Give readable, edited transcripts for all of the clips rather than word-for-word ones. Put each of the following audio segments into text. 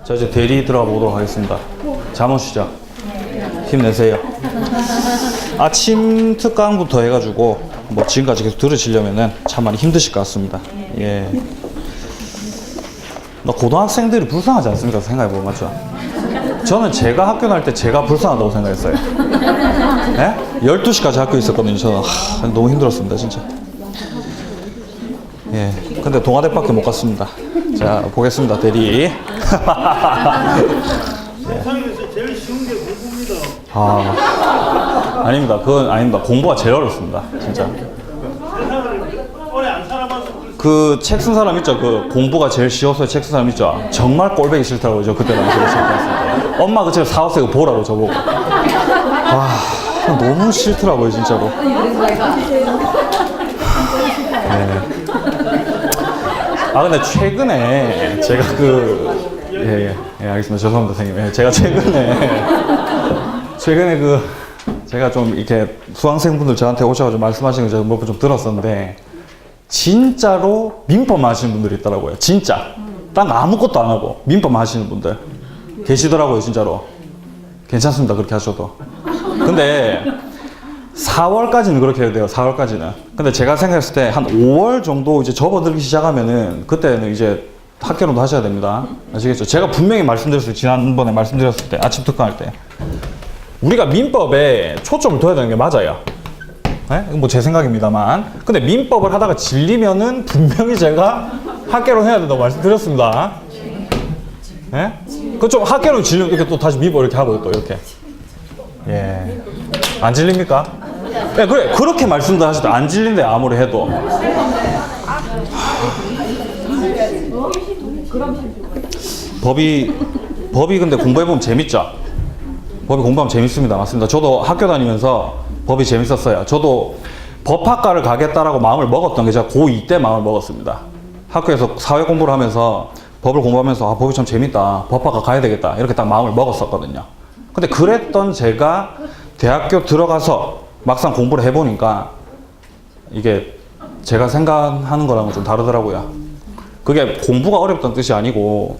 자, 이제 대리 들어가 보도록 하겠습니다. 잠옷 시작. 힘내세요. 아침 특강부터 해가지고 뭐 지금까지 계속 들으시려면은 참 많이 힘드실 것 같습니다. 예. 고등학생들이 불쌍하지 않습니까? 생각해보면 맞죠? 저는 제가 학교 다닐 때 제가 불쌍하다고 생각했어요. 예? 12시까지 학교에 있었거든요. 저는 너무 힘들었습니다, 진짜. 예. 근데 동아대밖에 못 갔습니다. 자, 보겠습니다, 대리. 예. 세상에서 제일 쉬운 게 공부입니다. 아닙니다. 그건 아닙니다. 공부가 제일 어렵습니다, 진짜. 세상을 오래 안 살아봐서 그 책 쓴 사람 있죠? 그 공부가 제일 쉬워서 책 쓴 사람 있죠? 정말 꼴보기 싫다고 저 그때 당시에 생각했습니다. 엄마 그 책 사왔어요. 이거 보라고 저보고. 너무 싫더라고요, 진짜로. 네. 근데 최근에 제가 예, 알겠습니다. 죄송합니다, 선생님. 예, 제가 최근에 제가 좀 이렇게 수강생분들 저한테 오셔가지고 말씀하시는 거 제가 몇 번 좀 들었었는데, 진짜로 민법만 하시는 분들이 있더라고요. 진짜. 딴 거 아무것도 안 하고 민법만 하시는 분들 계시더라고요, 진짜로. 괜찮습니다, 그렇게 하셔도. 근데 4월까지는 그렇게 해야 돼요, 4월까지는. 근데 제가 생각했을 때 한 5월 정도 이제 접어들기 시작하면은 그때는 이제 학교로도 하셔야 됩니다. 아시겠죠? 제가 분명히 말씀드렸어요. 지난번에 말씀드렸을 때, 아침 특강할 때. 우리가 민법에 초점을 둬야 되는 게 맞아요. 네? 이건 뭐 제 생각입니다만. 근데 민법을 하다가 질리면은 분명히 제가 학개론 해야 된다고 말씀드렸습니다. 네? 그 좀 학개론 질리면 이렇게 또 다시 민법 이렇게 하고 또 이렇게. 예. 안 질립니까? 네, 그래. 그렇게 말씀도 하시죠. 안 질린데 아무리 해도. 법이 근데 공부해보면 재밌죠? 법이 공부하면 재밌습니다. 맞습니다. 저도 학교 다니면서 법이 재밌었어요. 저도 법학과를 가겠다라고 마음을 먹었던 게 제가 고2 때 마음을 먹었습니다. 학교에서 사회 공부를 하면서 법을 공부하면서 법이 참 재밌다. 법학과 가야 되겠다. 이렇게 딱 마음을 먹었었거든요. 근데 그랬던 제가 대학교 들어가서 막상 공부를 해보니까 이게 제가 생각하는 거랑은 좀 다르더라고요. 그게 공부가 어렵다는 뜻이 아니고,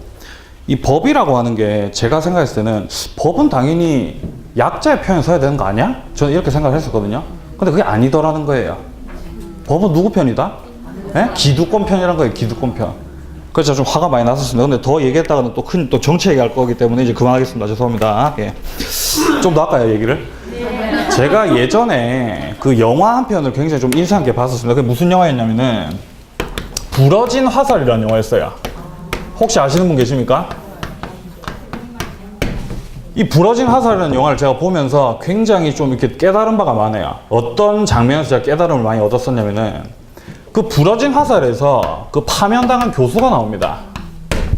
이 법이라고 하는 게 제가 생각했을 때는 법은 당연히 약자의 편에 서야 되는 거 아니야? 저는 이렇게 생각을 했었거든요. 근데 그게 아니더라는 거예요. 법은 누구 편이다? 예? 기득권 편이란 거예요, 기득권 편. 그래서 좀 화가 많이 났었습니다. 근데 더 얘기했다가는 또 정치 얘기할 거기 때문에 이제 그만하겠습니다. 죄송합니다. 예. 좀 더 할까요, 얘기를? 제가 예전에 그 영화 한 편을 굉장히 좀 인상 깊게 봤었습니다. 그게 무슨 영화였냐면은 부러진 화살이라는 영화였어요. 혹시 아시는 분 계십니까? 이 부러진 화살이라는 영화를 제가 보면서 굉장히 좀 이렇게 깨달은 바가 많아요. 어떤 장면에서 제가 깨달음을 많이 얻었었냐면은, 그 부러진 화살에서 그 파면당한 교수가 나옵니다.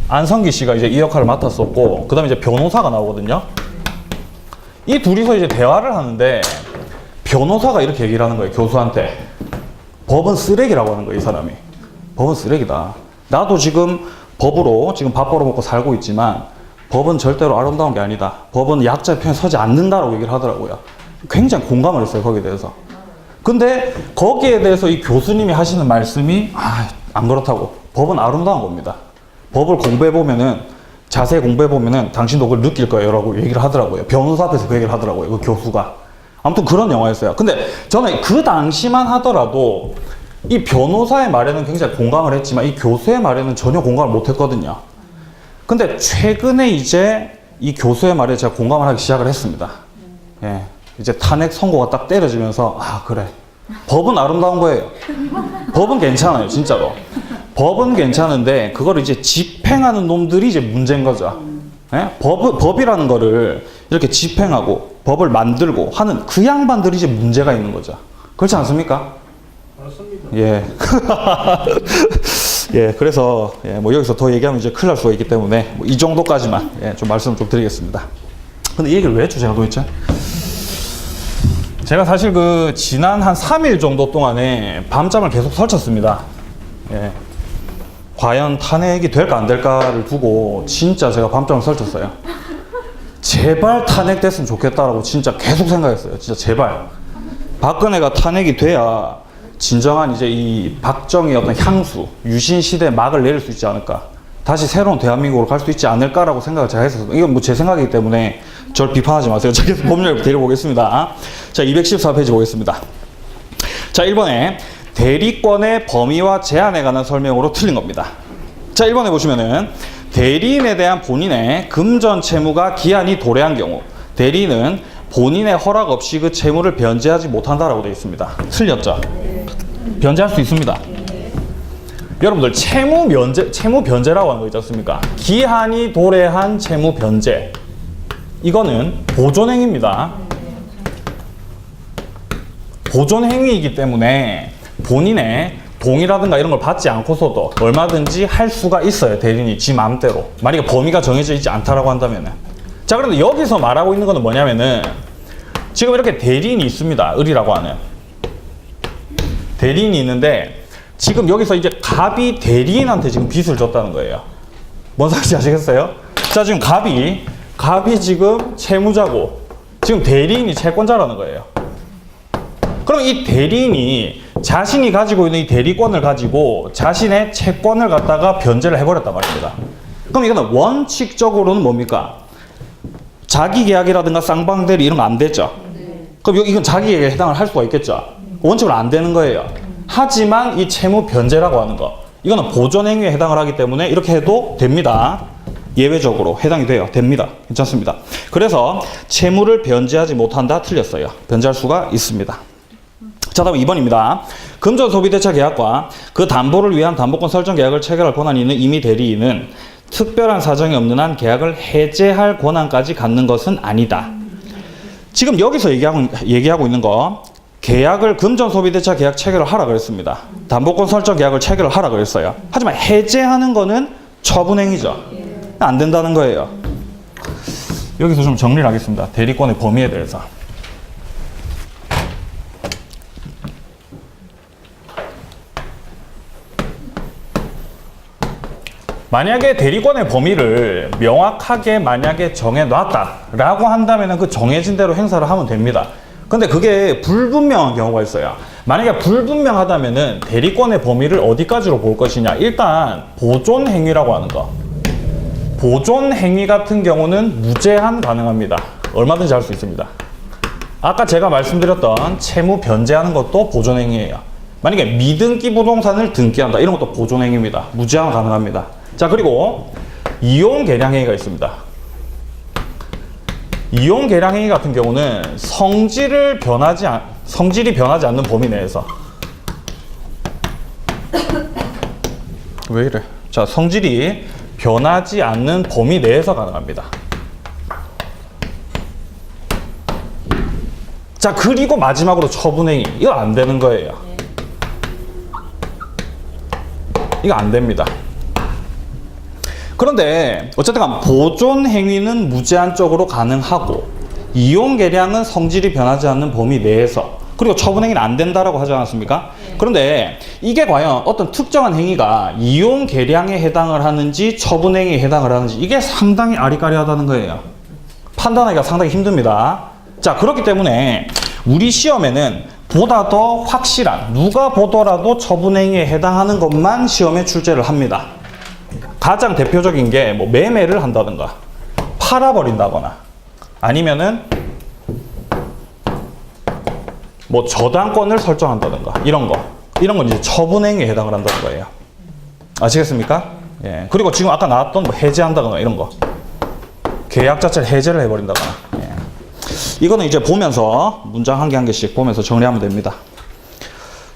안성기 씨가 이제 이 역할을 맡았었고, 그 다음에 이제 변호사가 나오거든요. 이 둘이서 이제 대화를 하는데, 변호사가 이렇게 얘기를 하는 거예요, 교수한테. 법은 쓰레기라고 하는 거예요, 이 사람이. 법은 쓰레기다. 나도 지금 법으로 지금 밥 벌어먹고 살고 있지만 법은 절대로 아름다운 게 아니다. 법은 약자의 편에 서지 않는다라고 얘기를 하더라고요. 굉장히 공감을 했어요, 거기에 대해서. 근데 거기에 대해서 이 교수님이 하시는 말씀이 안 그렇다고. 법은 아름다운 겁니다. 법을 공부해보면은, 자세히 공부해보면은 당신도 그걸 느낄 거예요 라고 얘기를 하더라고요. 변호사 앞에서 그 얘기를 하더라고요, 그 교수가. 아무튼 그런 영화였어요. 근데 저는 그 당시만 하더라도 이 변호사의 말에는 굉장히 공감을 했지만 이 교수의 말에는 전혀 공감을 못 했거든요. 근데 최근에 이제 이 교수의 말에 제가 공감을 하기 시작을 했습니다. 예. 이제 탄핵 선고가 딱 때려지면서, 그래. 법은 아름다운 거예요. 법은 괜찮아요, 진짜로. 법은 괜찮은데, 그거를 이제 집행하는 놈들이 이제 문제인 거죠. 예? 법이라는 거를 이렇게 집행하고, 법을 만들고 하는 그 양반들이 이제 문제가 있는 거죠. 그렇지 않습니까? 맞습니다. 예. 예, 그래서, 뭐 여기서 더 얘기하면 이제 큰일 날 수가 있기 때문에, 뭐 이 정도까지만, 좀 말씀을 좀 드리겠습니다. 근데 이 얘기를 왜 했죠, 제가 도대체? 제가 사실 지난 한 3일 정도 동안에 밤잠을 계속 설쳤습니다. 예. 과연 탄핵이 될까 안 될까를 두고 진짜 제가 밤잠을 설쳤어요. 제발 탄핵됐으면 좋겠다라고 진짜 계속 생각했어요. 진짜 제발. 박근혜가 탄핵이 돼야 진정한 이제 이 박정희의 어떤 향수, 유신 시대의 막을 내릴 수 있지 않을까. 다시 새로운 대한민국으로 갈 수 있지 않을까라고 생각을 제가 했었어요. 이건 뭐 제 생각이기 때문에 저를 비판하지 마세요. 제가 계속 법률을 데려보겠습니다. 자, 214페이지 보겠습니다. 자, 1번에 대리권의 범위와 제한에 관한 설명으로 틀린 겁니다. 자, 1번에 보시면은 대리인에 대한 본인의 금전 채무가 기한이 도래한 경우 대리인은 본인의 허락 없이 그 채무를 변제하지 못한다라고 되어 있습니다. 틀렸죠? 변제할 수 있습니다. 여러분들 채무 변제라고 하는 거 있지 않습니까? 기한이 도래한 채무 변제. 이거는 보존행위입니다. 보존행위이기 때문에 본인의 동의라든가 이런 걸 받지 않고서도 얼마든지 할 수가 있어요. 대리인이 지 마음대로. 만약에 범위가 정해져 있지 않다라고 한다면은. 자, 그런데 여기서 말하고 있는 거는 뭐냐면은 지금 이렇게 대리인이 있습니다. 을이라고 하는. 대리인이 있는데 지금 여기서 이제 갑이 대리인한테 지금 빚을 줬다는 거예요. 뭔 말인지 아시겠어요? 자, 지금 갑이 지금 채무자고 지금 대리인이 채권자라는 거예요. 그럼 이 대리인이 자신이 가지고 있는 이 대리권을 가지고 자신의 채권을 갖다가 변제를 해버렸단 말입니다. 그럼 이거는 원칙적으로는 뭡니까? 자기 계약이라든가 쌍방대리 이런 거 안 되죠? 그럼 이건 자기 계약에 해당을 할 수가 있겠죠? 원칙으로 안 되는 거예요. 하지만 이 채무 변제라고 하는 거 이거는 보존행위에 해당을 하기 때문에 이렇게 해도 됩니다. 예외적으로 해당이 돼요. 됩니다. 괜찮습니다. 그래서 채무를 변제하지 못한다 틀렸어요. 변제할 수가 있습니다. 자, 다음 2번입니다. 금전소비대차 계약과 그 담보를 위한 담보권 설정 계약을 체결할 권한이 있는 임의 대리인은 특별한 사정이 없는 한 계약을 해제할 권한까지 갖는 것은 아니다. 지금 여기서 얘기하고 있는 거 계약을 금전소비대차 계약 체결을 하라 그랬습니다. 담보권 설정 계약을 체결을 하라 그랬어요. 하지만 해제하는 거는 처분행위죠. 안 된다는 거예요. 여기서 좀 정리를 하겠습니다. 대리권의 범위에 대해서. 만약에 대리권의 범위를 명확하게 만약에 정해놨다라고 한다면 그 정해진 대로 행사를 하면 됩니다. 근데 그게 불분명한 경우가 있어요. 만약에 불분명하다면은 대리권의 범위를 어디까지로 볼 것이냐. 일단 보존행위라고 하는 거. 보존행위 같은 경우는 무제한 가능합니다. 얼마든지 할 수 있습니다. 아까 제가 말씀드렸던 채무 변제하는 것도 보존행위예요. 만약에 미등기 부동산을 등기한다. 이런 것도 보존행위입니다. 무제한 가능합니다. 자, 그리고 이용계량행위가 있습니다. 이용계량행위 같은 경우는 성질이 변하지 않는 범위 내에서 왜 이래? 자, 성질이 변하지 않는 범위 내에서 가능합니다. 자, 그리고 마지막으로 처분행위. 이거 안 되는 거예요. 이거 안 됩니다. 그런데 어쨌든 보존 행위는 무제한적으로 가능하고 이용 계량은 성질이 변하지 않는 범위 내에서 그리고 처분 행위는 안 된다라고 하지 않았습니까? 그런데 이게 과연 어떤 특정한 행위가 이용 계량에 해당을 하는지 처분 행위에 해당을 하는지 이게 상당히 아리까리하다는 거예요. 판단하기가 상당히 힘듭니다. 자, 그렇기 때문에 우리 시험에는 보다 더 확실한 누가 보더라도 처분 행위에 해당하는 것만 시험에 출제를 합니다. 가장 대표적인 게 뭐 매매를 한다든가 팔아버린다거나 아니면은 뭐 저당권을 설정한다든가 이런 건 이제 처분행위에 해당을 한다는 거예요. 아시겠습니까? 예. 그리고 지금 아까 나왔던 뭐 해제한다거나 이런 거 계약 자체를 해제를 해버린다거나 예. 이거는 이제 보면서 문장 한 개 한 개씩 보면서 정리하면 됩니다.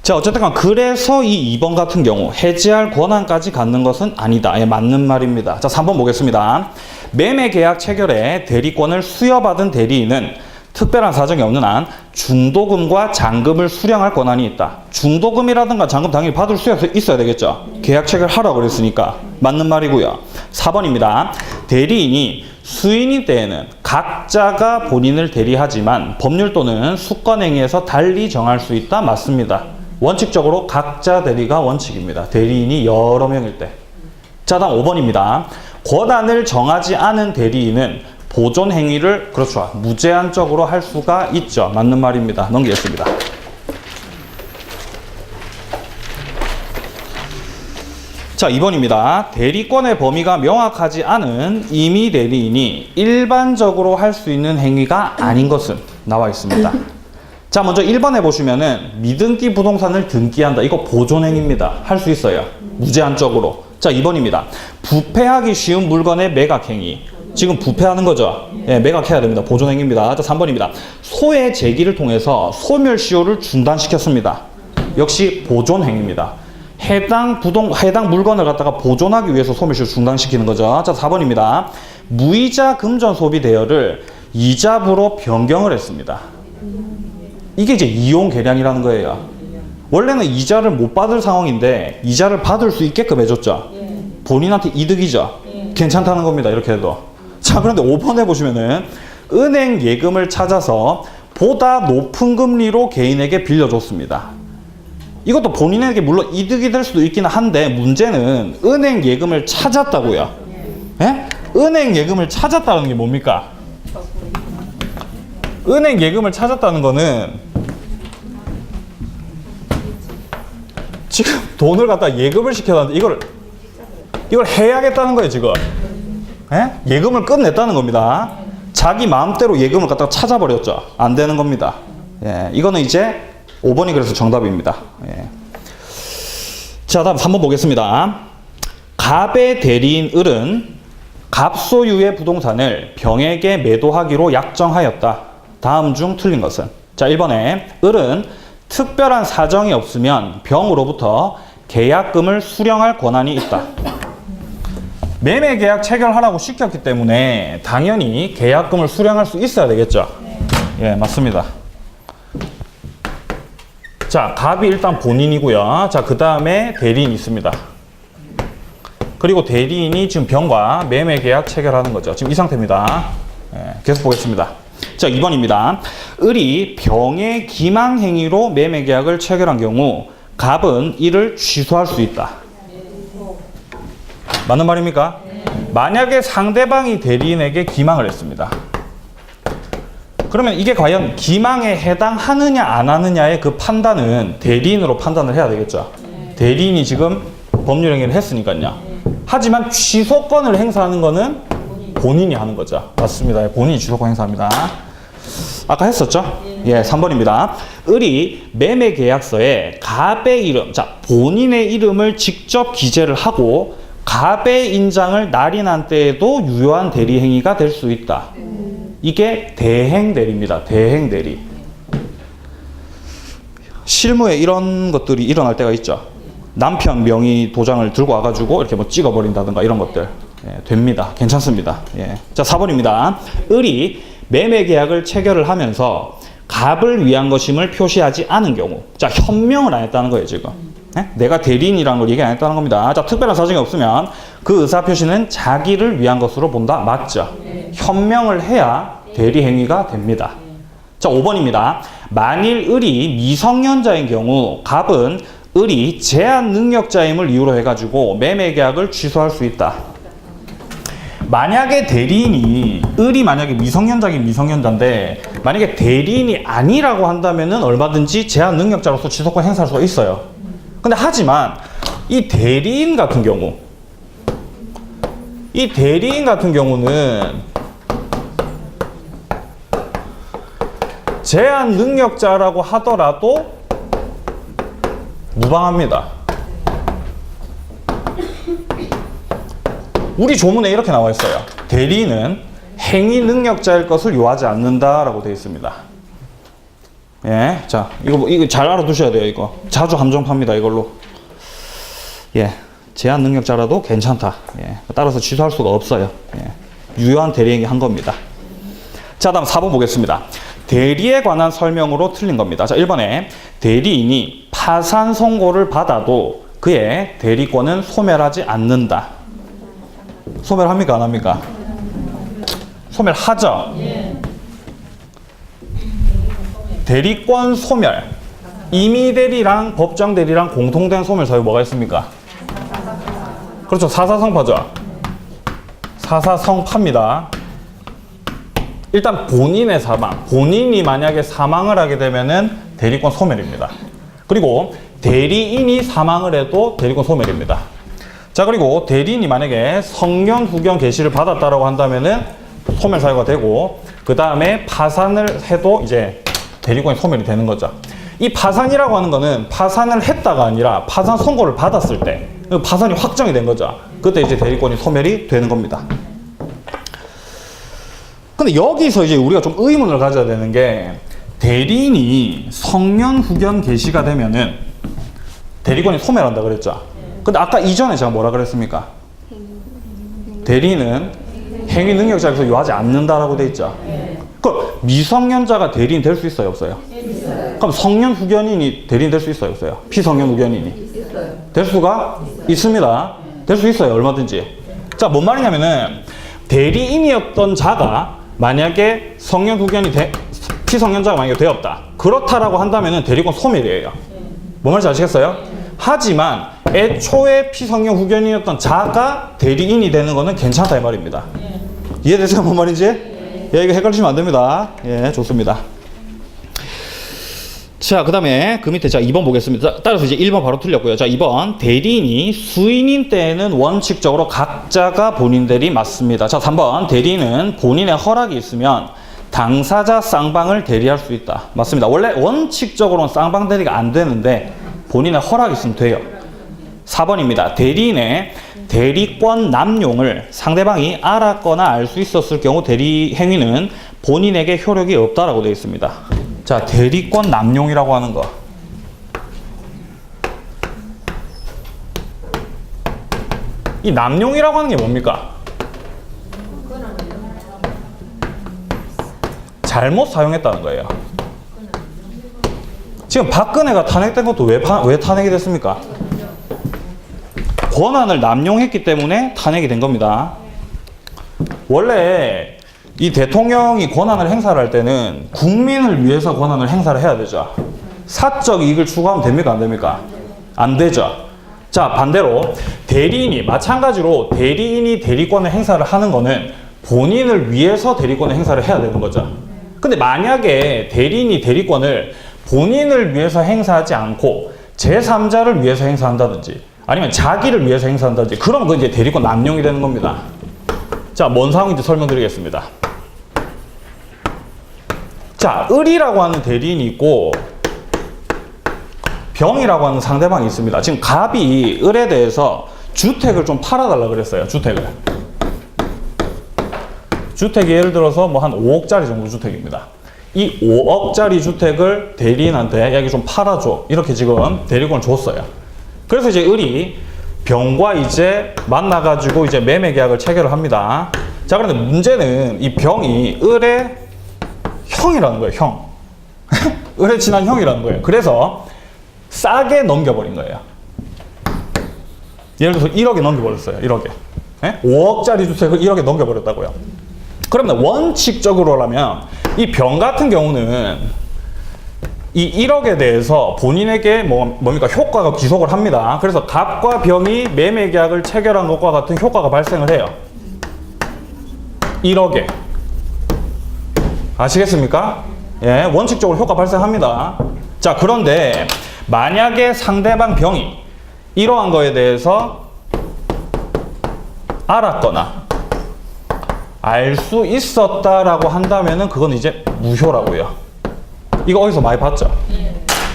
자, 어쨌든 그래서 이 2번 같은 경우 해지할 권한까지 갖는 것은 아니다. 예, 맞는 말입니다. 자, 3번 보겠습니다. 매매계약 체결에 대리권을 수여받은 대리인은 특별한 사정이 없는 한 중도금과 잔금을 수령할 권한이 있다. 중도금이라든가 잔금 당연히 받을 수 있어야 되겠죠. 계약 체결하라고 그랬으니까 맞는 말이고요. 4번입니다. 대리인이 수인인 때에는 각자가 본인을 대리하지만 법률 또는 수권행위에서 달리 정할 수 있다. 맞습니다. 원칙적으로 각자 대리가 원칙입니다. 대리인이 여러 명일 때. 자, 다음 5번입니다. 권한을 정하지 않은 대리인은 보존 행위를 그렇죠. 무제한적으로 할 수가 있죠. 맞는 말입니다. 넘기겠습니다. 자, 자, 2번입니다. 대리권의 범위가 명확하지 않은 임의 대리인이 일반적으로 할 수 있는 행위가 아닌 것은 나와 있습니다. 자, 먼저 1번에 보시면은 미등기 부동산을 등기한다. 이거 보존행위입니다. 할 수 있어요. 무제한적으로. 자, 2번입니다. 부패하기 쉬운 물건의 매각행위. 지금 부패하는 거죠. 예, 매각해야 됩니다. 보존행위입니다. 자, 3번입니다. 소의 제기를 통해서 소멸시효를 중단시켰습니다. 역시 보존행위입니다. 해당 물건을 갖다가 보존하기 위해서 소멸시효를 중단시키는 거죠. 자, 4번입니다. 무이자 금전 소비 대여를 이자부로 변경을 했습니다. 이게 이제 이용 계량이라는 거예요. 원래는 이자를 못 받을 상황인데 이자를 받을 수 있게끔 해줬죠. 본인한테 이득이죠. 괜찮다는 겁니다. 이렇게 해도. 자, 그런데 5번에 보시면은 은행 예금을 찾아서 보다 높은 금리로 개인에게 빌려줬습니다. 이것도 본인에게 물론 이득이 될 수도 있긴 한데 문제는 은행 예금을 찾았다고요. 예? 은행 예금을 찾았다는 게 뭡니까? 은행 예금을 찾았다는 거는 지금 돈을 갖다 예금을 시켜놨는데 이걸 해야겠다는 거예요, 지금. 예? 예금을 끝냈다는 겁니다. 자기 마음대로 예금을 갖다가 찾아버렸죠. 안 되는 겁니다. 예, 이거는 이제 5번이 그래서 정답입니다. 예. 자, 다음 3번 보겠습니다. 갑의 대리인 을은 갑 소유의 부동산을 병에게 매도하기로 약정하였다. 다음 중 틀린 것은? 자, 1번에 을은 특별한 사정이 없으면 병으로부터 계약금을 수령할 권한이 있다. 매매 계약 체결하라고 시켰기 때문에 당연히 계약금을 수령할 수 있어야 되겠죠. 예, 맞습니다. 자, 갑이 일단 본인이고요. 자, 그 다음에 대리인이 있습니다. 그리고 대리인이 지금 병과 매매 계약 체결하는 거죠. 지금 이 상태입니다. 예, 계속 보겠습니다. 자, 2번입니다. 을이 병의 기망 행위로 매매 계약을 체결한 경우 갑은 이를 취소할 수 있다. 맞는 말입니까? 만약에 상대방이 대리인에게 기망을 했습니다. 그러면 이게 과연 기망에 해당하느냐 안 하느냐의 그 판단은 대리인으로 판단을 해야 되겠죠. 대리인이 지금 법률 행위를 했으니까요. 하지만 취소권을 행사하는 거는 본인이 하는 거죠. 맞습니다. 본인이 취소권 행사합니다. 아까 했었죠? 예, 3번입니다. 을이 매매 계약서에 갑의 이름, 자, 본인의 이름을 직접 기재를 하고 갑의 인장을 날인한 때에도 유효한 대리 행위가 될 수 있다. 이게 대행대리입니다. 대행대리. 실무에 이런 것들이 일어날 때가 있죠. 남편 명의 도장을 들고 와가지고 이렇게 뭐 찍어버린다든가 이런 것들. 예, 됩니다. 괜찮습니다. 예. 자, 4번입니다. 을이 매매 계약을 체결을 하면서 갑을 위한 것임을 표시하지 않은 경우. 자, 현명을 안 했다는 거예요, 지금. 예? 내가 대리인이라는 걸 얘기 안 했다는 겁니다. 자, 특별한 사정이 없으면 그 의사표시는 자기를 위한 것으로 본다. 맞죠? 현명을 해야 대리 행위가 됩니다. 자, 5번입니다. 만일 을이 미성년자인 경우 갑은 을이 제한 능력자임을 이유로 해가지고 매매 계약을 취소할 수 있다. 만약에 대리인이 을이 만약에 미성년자긴 미성년자인데 만약에 대리인이 아니라고 한다면은 얼마든지 제한 능력자로서 취소권 행사할 수가 있어요. 근데 하지만 이 대리인 같은 경우는 제한 능력자라고 하더라도 무방합니다. 우리 조문에 이렇게 나와 있어요. 대리인은 행위 능력자일 것을 요하지 않는다라고 되어 있습니다. 예, 자, 이거 잘 알아두셔야 돼요. 이거 자주 함정팝니다. 이걸로. 예, 제한 능력자라도 괜찮다. 예, 따라서 취소할 수가 없어요. 예, 유효한 대리행위 한 겁니다. 자, 다음 4번 보겠습니다. 대리에 관한 설명으로 틀린 겁니다. 자, 1번에 대리인이 파산 선고를 받아도 그의 대리권은 소멸하지 않는다. 소멸합니까? 안 합니까? 소멸하죠? 대리권 소멸. 임의대리랑 법정대리랑 공통된 소멸 사유 뭐가 있습니까? 그렇죠. 사사성파죠. 사사성파입니다. 일단 본인의 사망. 본인이 만약에 사망을 하게 되면은 대리권 소멸입니다. 그리고 대리인이 사망을 해도 대리권 소멸입니다. 자, 그리고 대리인이 만약에 성년 후견 개시를 받았다라고 한다면은 소멸 사유가 되고, 그 다음에 파산을 해도 이제 대리권이 소멸이 되는 거죠. 이 파산이라고 하는 거는 파산을 했다가 아니라 파산 선고를 받았을 때 파산이 확정이 된 거죠. 그때 이제 대리권이 소멸이 되는 겁니다. 근데 여기서 이제 우리가 좀 의문을 가져야 되는 게, 대리인이 성년 후견 개시가 되면은 대리권이 소멸한다 그랬죠. 근데 아까 이전에 제가 뭐라 그랬습니까? 대리인은 행위 능력자에서 요하지 않는다라고 돼 있죠. 그럼 미성년자가 대리인 될 수 있어요, 없어요? 그럼 성년 후견인이 대리인 될 수 있어요, 없어요? 피성년 후견인이 될 수가 있습니다. 될 수 있어요, 얼마든지. 자, 뭔 말이냐면은 대리인이었던 자가 만약에 성년 후견이 피성년자가 만약에 되었다, 그렇다라고 한다면은 대리권 소멸이에요. 뭔 말인지 아시겠어요? 하지만 애초에 피성년 후견인이었던 자가 대리인이 되는 거는 괜찮다 이 말입니다. 이해되세요, 뭔 말인지? 예, 이거 헷갈리시면 안 됩니다. 예, 좋습니다. 자, 그 다음에 그 밑에 자 2번 보겠습니다. 따라서 이제 1번 바로 틀렸고요. 자, 2번 대리인이 수인인 때에는 원칙적으로 각자가 본인 대리 맞습니다. 자, 3번 대리인은 본인의 허락이 있으면 당사자 쌍방을 대리할 수 있다. 맞습니다. 원래 원칙적으로는 쌍방 대리가 안 되는데 본인의 허락이 있으면 돼요. 4번입니다. 대리인의 대리권 남용을 상대방이 알았거나 알 수 있었을 경우 대리 행위는 본인에게 효력이 없다라고 되어 있습니다. 자, 대리권 남용이라고 하는 거. 이 남용이라고 하는 게 뭡니까? 잘못 사용했다는 거예요. 지금 박근혜가 탄핵된 것도 왜 탄핵이 됐습니까? 권한을 남용했기 때문에 탄핵이 된 겁니다. 원래 이 대통령이 권한을 행사를 할 때는 국민을 위해서 권한을 행사를 해야 되죠. 사적 이익을 추구하면 됩니까? 안 됩니까? 안 되죠. 자, 반대로 대리인이 마찬가지로 대리인이 대리권을 행사를 하는 거는 본인을 위해서 대리권을 행사를 해야 되는 거죠. 근데 만약에 대리인이 대리권을 본인을 위해서 행사하지 않고 제3자를 위해서 행사한다든지 아니면 자기를 위해서 행사한다든지 그러면 그건 이제 대리권 남용이 되는 겁니다. 자, 뭔 상황인지 설명드리겠습니다. 자, 을이라고 하는 대리인이 있고 병이라고 하는 상대방이 있습니다. 지금 갑이 을에 대해서 주택을 좀 팔아달라 그랬어요. 주택이 예를 들어서 뭐 한 5억짜리 정도 주택입니다. 이 5억짜리 주택을 대리인한테 야, 이거 좀 팔아줘. 이렇게 지금 대리권을 줬어요. 그래서 이제 을이 병과 이제 만나가지고 이제 매매 계약을 체결을 합니다. 자, 그런데 문제는 이 병이 을의 형이라는 거예요, 형. 을의 친한 형이라는 거예요. 그래서 싸게 넘겨버린 거예요. 예를 들어서 1억에 넘겨버렸어요, 1억에. 네? 5억짜리 주택을 1억에 넘겨버렸다고요. 그러면 원칙적으로라면 이 병 같은 경우는 이 1억에 대해서 본인에게 뭡니까? 효과가 귀속을 합니다. 그래서 갑과 병이 매매 계약을 체결한 것과 같은 효과가 발생을 해요. 1억에. 아시겠습니까? 예, 원칙적으로 효과 발생합니다. 자, 그런데 만약에 상대방 병이 이러한 거에 대해서 알았거나 알 수 있었다라고 한다면은 그건 이제 무효라고요. 이거 어디서 많이 봤죠?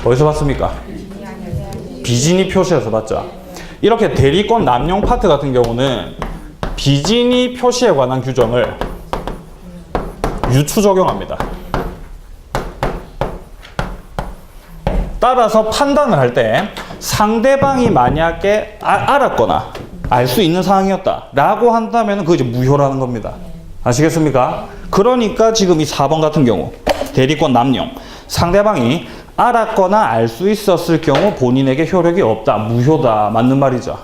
어디서 봤습니까? 비진이 표시에서 봤죠? 이렇게 대리권 남용 파트 같은 경우는 비진이 표시에 관한 규정을 유추 적용합니다. 따라서 판단을 할 때 상대방이 만약에 알았거나 알 수 있는 상황이었다 라고 한다면 그거 이제 무효라는 겁니다. 아시겠습니까? 그러니까 지금 이 4번 같은 경우 대리권 남용 상대방이 알았거나 알 수 있었을 경우 본인에게 효력이 없다, 무효다. 맞는 말이죠.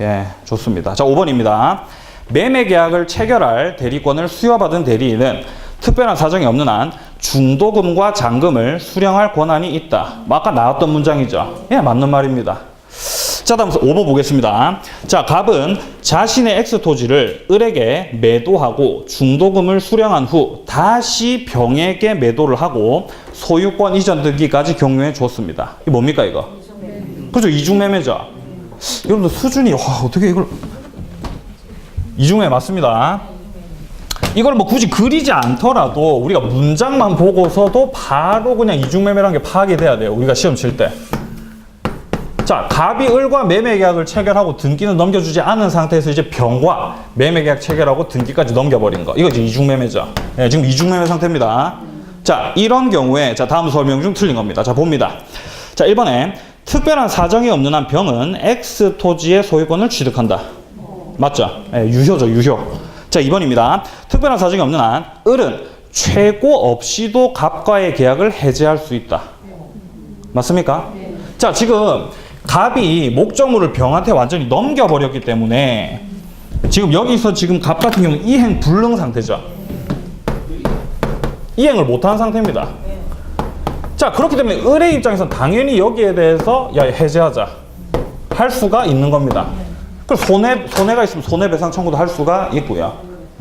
예, 좋습니다. 자, 5번입니다. 매매 계약을 체결할 대리권을 수여받은 대리인은 특별한 사정이 없는 한 중도금과 잔금을 수령할 권한이 있다. 아까 나왔던 문장이죠. 예, 맞는 말입니다. 자, 다음 5번 보겠습니다. 자, 갑은 자신의 X토지를 을에게 매도하고 중도금을 수령한 후 다시 병에게 매도를 하고 소유권 이전 등기까지 경료해 줬습니다. 이게 뭡니까, 이거? 그죠? 이중매매죠. 여러분들 수준이, 와, 어떻게 이걸. 이중매 맞습니다. 이걸 뭐 굳이 그리지 않더라도 우리가 문장만 보고서도 바로 그냥 이중매매라는 게 파악이 돼야 돼요. 우리가 시험 칠 때. 자, 갑이 을과 매매계약을 체결하고 등기는 넘겨주지 않은 상태에서 이제 병과 매매계약 체결하고 등기까지 넘겨버린 거. 이거 이제 이중매매죠. 네, 지금 이중매매 상태입니다. 자, 이런 경우에, 자, 다음 설명 중 틀린 겁니다. 자, 봅니다. 자, 1번에 특별한 사정이 없는 한 병은 X 토지의 소유권을 취득한다. 맞죠? 네, 유효죠, 유효. 자, 2번입니다. 특별한 사정이 없는 한 을은 최고 없이도 갑과의 계약을 해지할 수 있다. 맞습니까? 자, 지금 갑이 목적물을 병한테 완전히 넘겨버렸기 때문에 지금 여기서 지금 갑 같은 경우는 이행 불능 상태죠. 이행을 못한 상태입니다. 자, 그렇기 때문에 을의 입장에서는 당연히 여기에 대해서 야, 해제하자 할 수가 있는 겁니다. 그럼 손해가 있으면 손해배상 청구도 할 수가 있고요.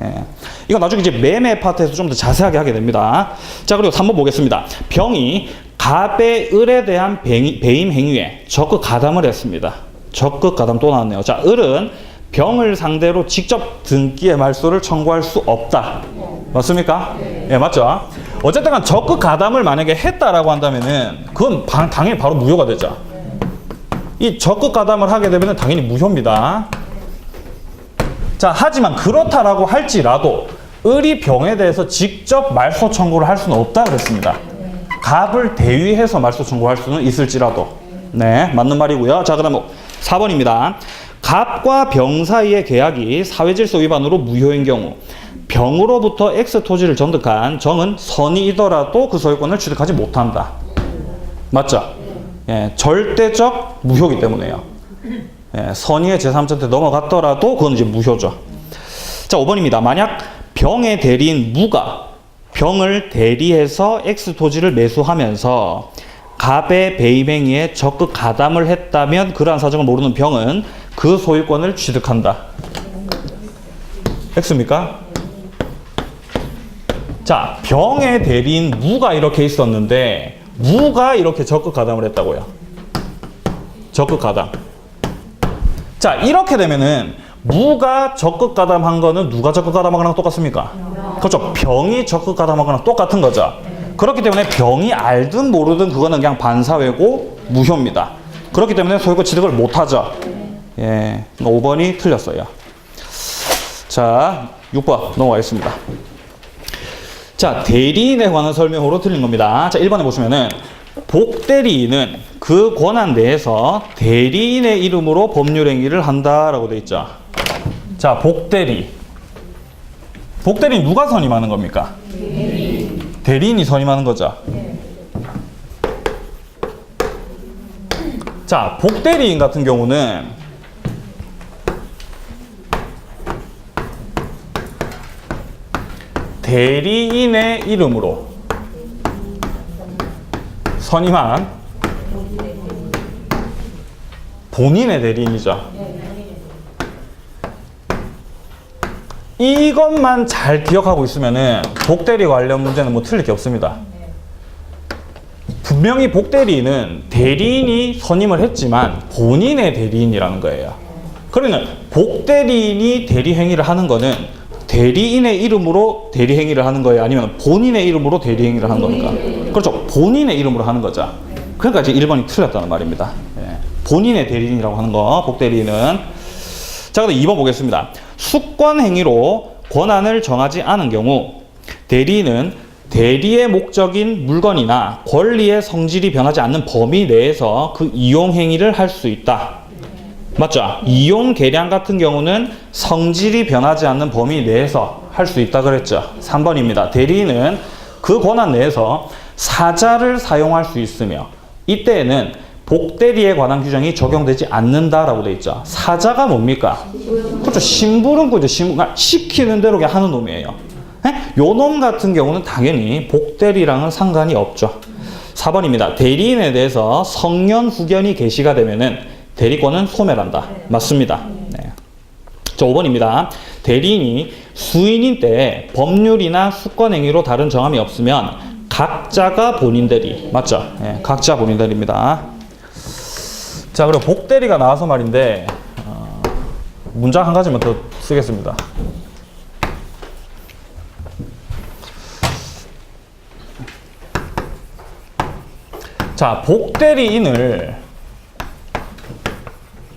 예. 이거 나중에 이제 매매 파트에서 좀 더 자세하게 하게 됩니다. 자, 그리고 3번 보겠습니다. 병이 갑의 을에 대한 배임 행위에 적극 가담을 했습니다. 적극 가담 또 나왔네요. 자, 을은 병을 상대로 직접 등기의 말소를 청구할 수 없다. 맞습니까? 예, 맞죠? 어쨌든 간 적극 가담을 만약에 했다라고 한다면은 그건 당연히 바로 무효가 되죠. 이 적극 가담을 하게 되면 당연히 무효입니다. 자, 하지만 그렇다라고 할지라도 을이 병에 대해서 직접 말소 청구를 할 수는 없다 그랬습니다. 갑을 대위해서 말소 청구할 수는 있을지라도. 네, 맞는 말이고요. 자, 그다음 4번입니다. 갑과 병 사이의 계약이 사회질서 위반으로 무효인 경우 병으로부터 X 토지를 전득한 정은 선의이더라도 그 소유권을 취득하지 못한다. 맞죠? 예, 절대적 무효이기 때문에요. 예, 선의의 제3자한테 넘어갔더라도 그건 이제 무효죠. 자, 5번입니다. 만약 병의 대리인 무가 병을 대리해서 X 토지를 매수하면서 갑의 배임행위에 적극 가담을 했다면 그러한 사정을 모르는 병은 그 소유권을 취득한다. X입니까? 자, 병의 대리인 무가 이렇게 있었는데 무가 이렇게 적극 가담을 했다고요. 적극 가담. 자, 이렇게 되면은 무가 적극 가담한 거는 누가 적극 가담한 거랑 똑같습니까? 그렇죠. 병이 적극 가담한 거랑 똑같은 거죠. 그렇기 때문에 병이 알든 모르든 그거는 그냥 반사회고 무효입니다. 그렇기 때문에 소유권 취득을 못하죠. 예, 5번이 틀렸어요. 자, 6번 넘어가겠습니다. 자, 대리인에 관한 설명으로 틀린 겁니다. 자, 1번에 보시면은 복대리인은 그 권한 내에서 대리인의 이름으로 법률행위를 한다라고 되어 있죠. 자, 복대리. 복대리인 누가 선임하는 겁니까? 대리인이 선임하는 거죠. 자, 복대리인 같은 경우는 대리인의 이름으로 선임한 본인의 대리인이죠. 이것만 잘 기억하고 있으면은 복대리 관련 문제는 뭐 틀릴 게 없습니다. 분명히 복대리인은 대리인이 선임을 했지만 본인의 대리인이라는 거예요. 그러면 복대리인이 대리행위를 하는 거는 대리인의 이름으로 대리행위를 하는 거예요? 아니면 본인의 이름으로 대리행위를 하는 겁니까? 그렇죠. 본인의 이름으로 하는 거죠. 그러니까 이제 1번이 틀렸다는 말입니다. 예. 본인의 대리인이라고 하는 거, 복대리인은. 자, 그럼 2번 보겠습니다. 수권행위로 권한을 정하지 않은 경우 대리인은 대리의 목적인 물건이나 권리의 성질이 변하지 않는 범위 내에서 그 이용행위를 할 수 있다. 맞죠? 이용 계량 같은 경우는 성질이 변하지 않는 범위 내에서 할 수 있다 그랬죠. 3번입니다. 대리인은 그 권한 내에서 사자를 사용할 수 있으며 이때에는 복대리에 관한 규정이 적용되지 않는다라고 돼 있죠. 사자가 뭡니까? 그렇죠. 심부름꾼이죠. 심부름. 시키는 대로 그냥 하는 놈이에요. 요 놈 같은 경우는 당연히 복대리랑은 상관이 없죠. 4번입니다. 대리인에 대해서 성년 후견이 게시가 되면은 대리권은 소멸한다. 맞습니다. 네. 자, 5번입니다. 대리인이 수인인 때 법률이나 수권행위로 다른 정함이 없으면 각자가 본인 대리. 맞죠? 네, 각자 본인 대리입니다. 자, 그리고 복대리가 나와서 말인데 문장 한 가지만 더 쓰겠습니다. 자, 복대리인을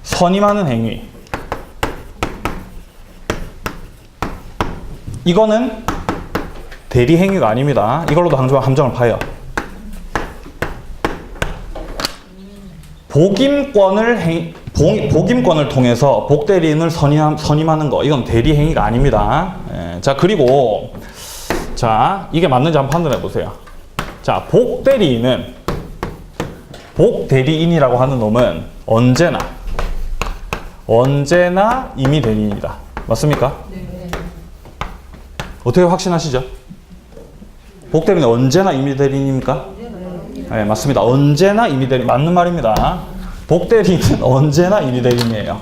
선임하는 행위. 이거는 대리 행위가 아닙니다. 이걸로도 함정을 파요. 복임권을 통해서 복대리인을 선임하는 거, 이건 대리 행위가 아닙니다. 예, 자, 그리고 자, 이게 맞는지 한번 판단해 보세요. 자, 복대리인이라고 하는 놈은 언제나 임의 대리인이다. 맞습니까? 네. 어떻게 확신하시죠? 복대리는 언제나 임의 대리인입니까? 네, 맞습니다. 언제나 임의 대리인, 맞는 말입니다. 복대리인은 언제나 임의 대리인이에요.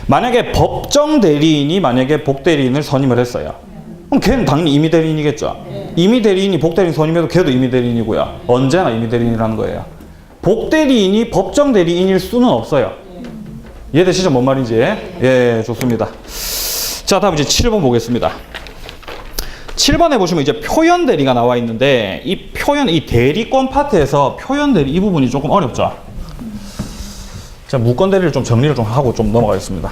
만약에 법정 대리인이 만약에 복대리인을 선임을 했어요. 그럼 걔는 당연히 임의 대리인이겠죠. 임의 대리인이 복대리인 선임해도 걔도 임의 대리인이고요. 언제나 임의 대리인이라는 거예요. 복대리인이 법정 대리인일 수는 없어요. 이해되시죠? 뭔 말인지? 예, 좋습니다. 자, 다음 이제 7번 보겠습니다. 7번에 보시면 이제 표현 대리가 나와 있는데, 이 대리권 파트에서 표현 대리 이 부분이 조금 어렵죠? 자, 무권 대리를 좀 정리를 좀 하고 좀 넘어가겠습니다.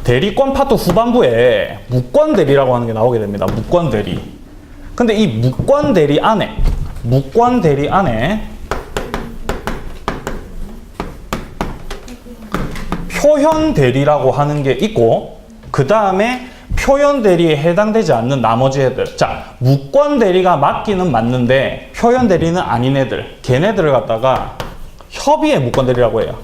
대리권 파트 후반부에 무권 대리라고 하는 게 나오게 됩니다. 무권 대리. 근데 이 무권 대리 안에 표현 대리라고 하는 게 있고, 그 다음에 표현 대리에 해당되지 않는 나머지 애들. 자, 무권 대리가 맞기는 맞는데 표현 대리는 아닌 애들, 걔네들을 갖다가 협의의 무권 대리라고 해요.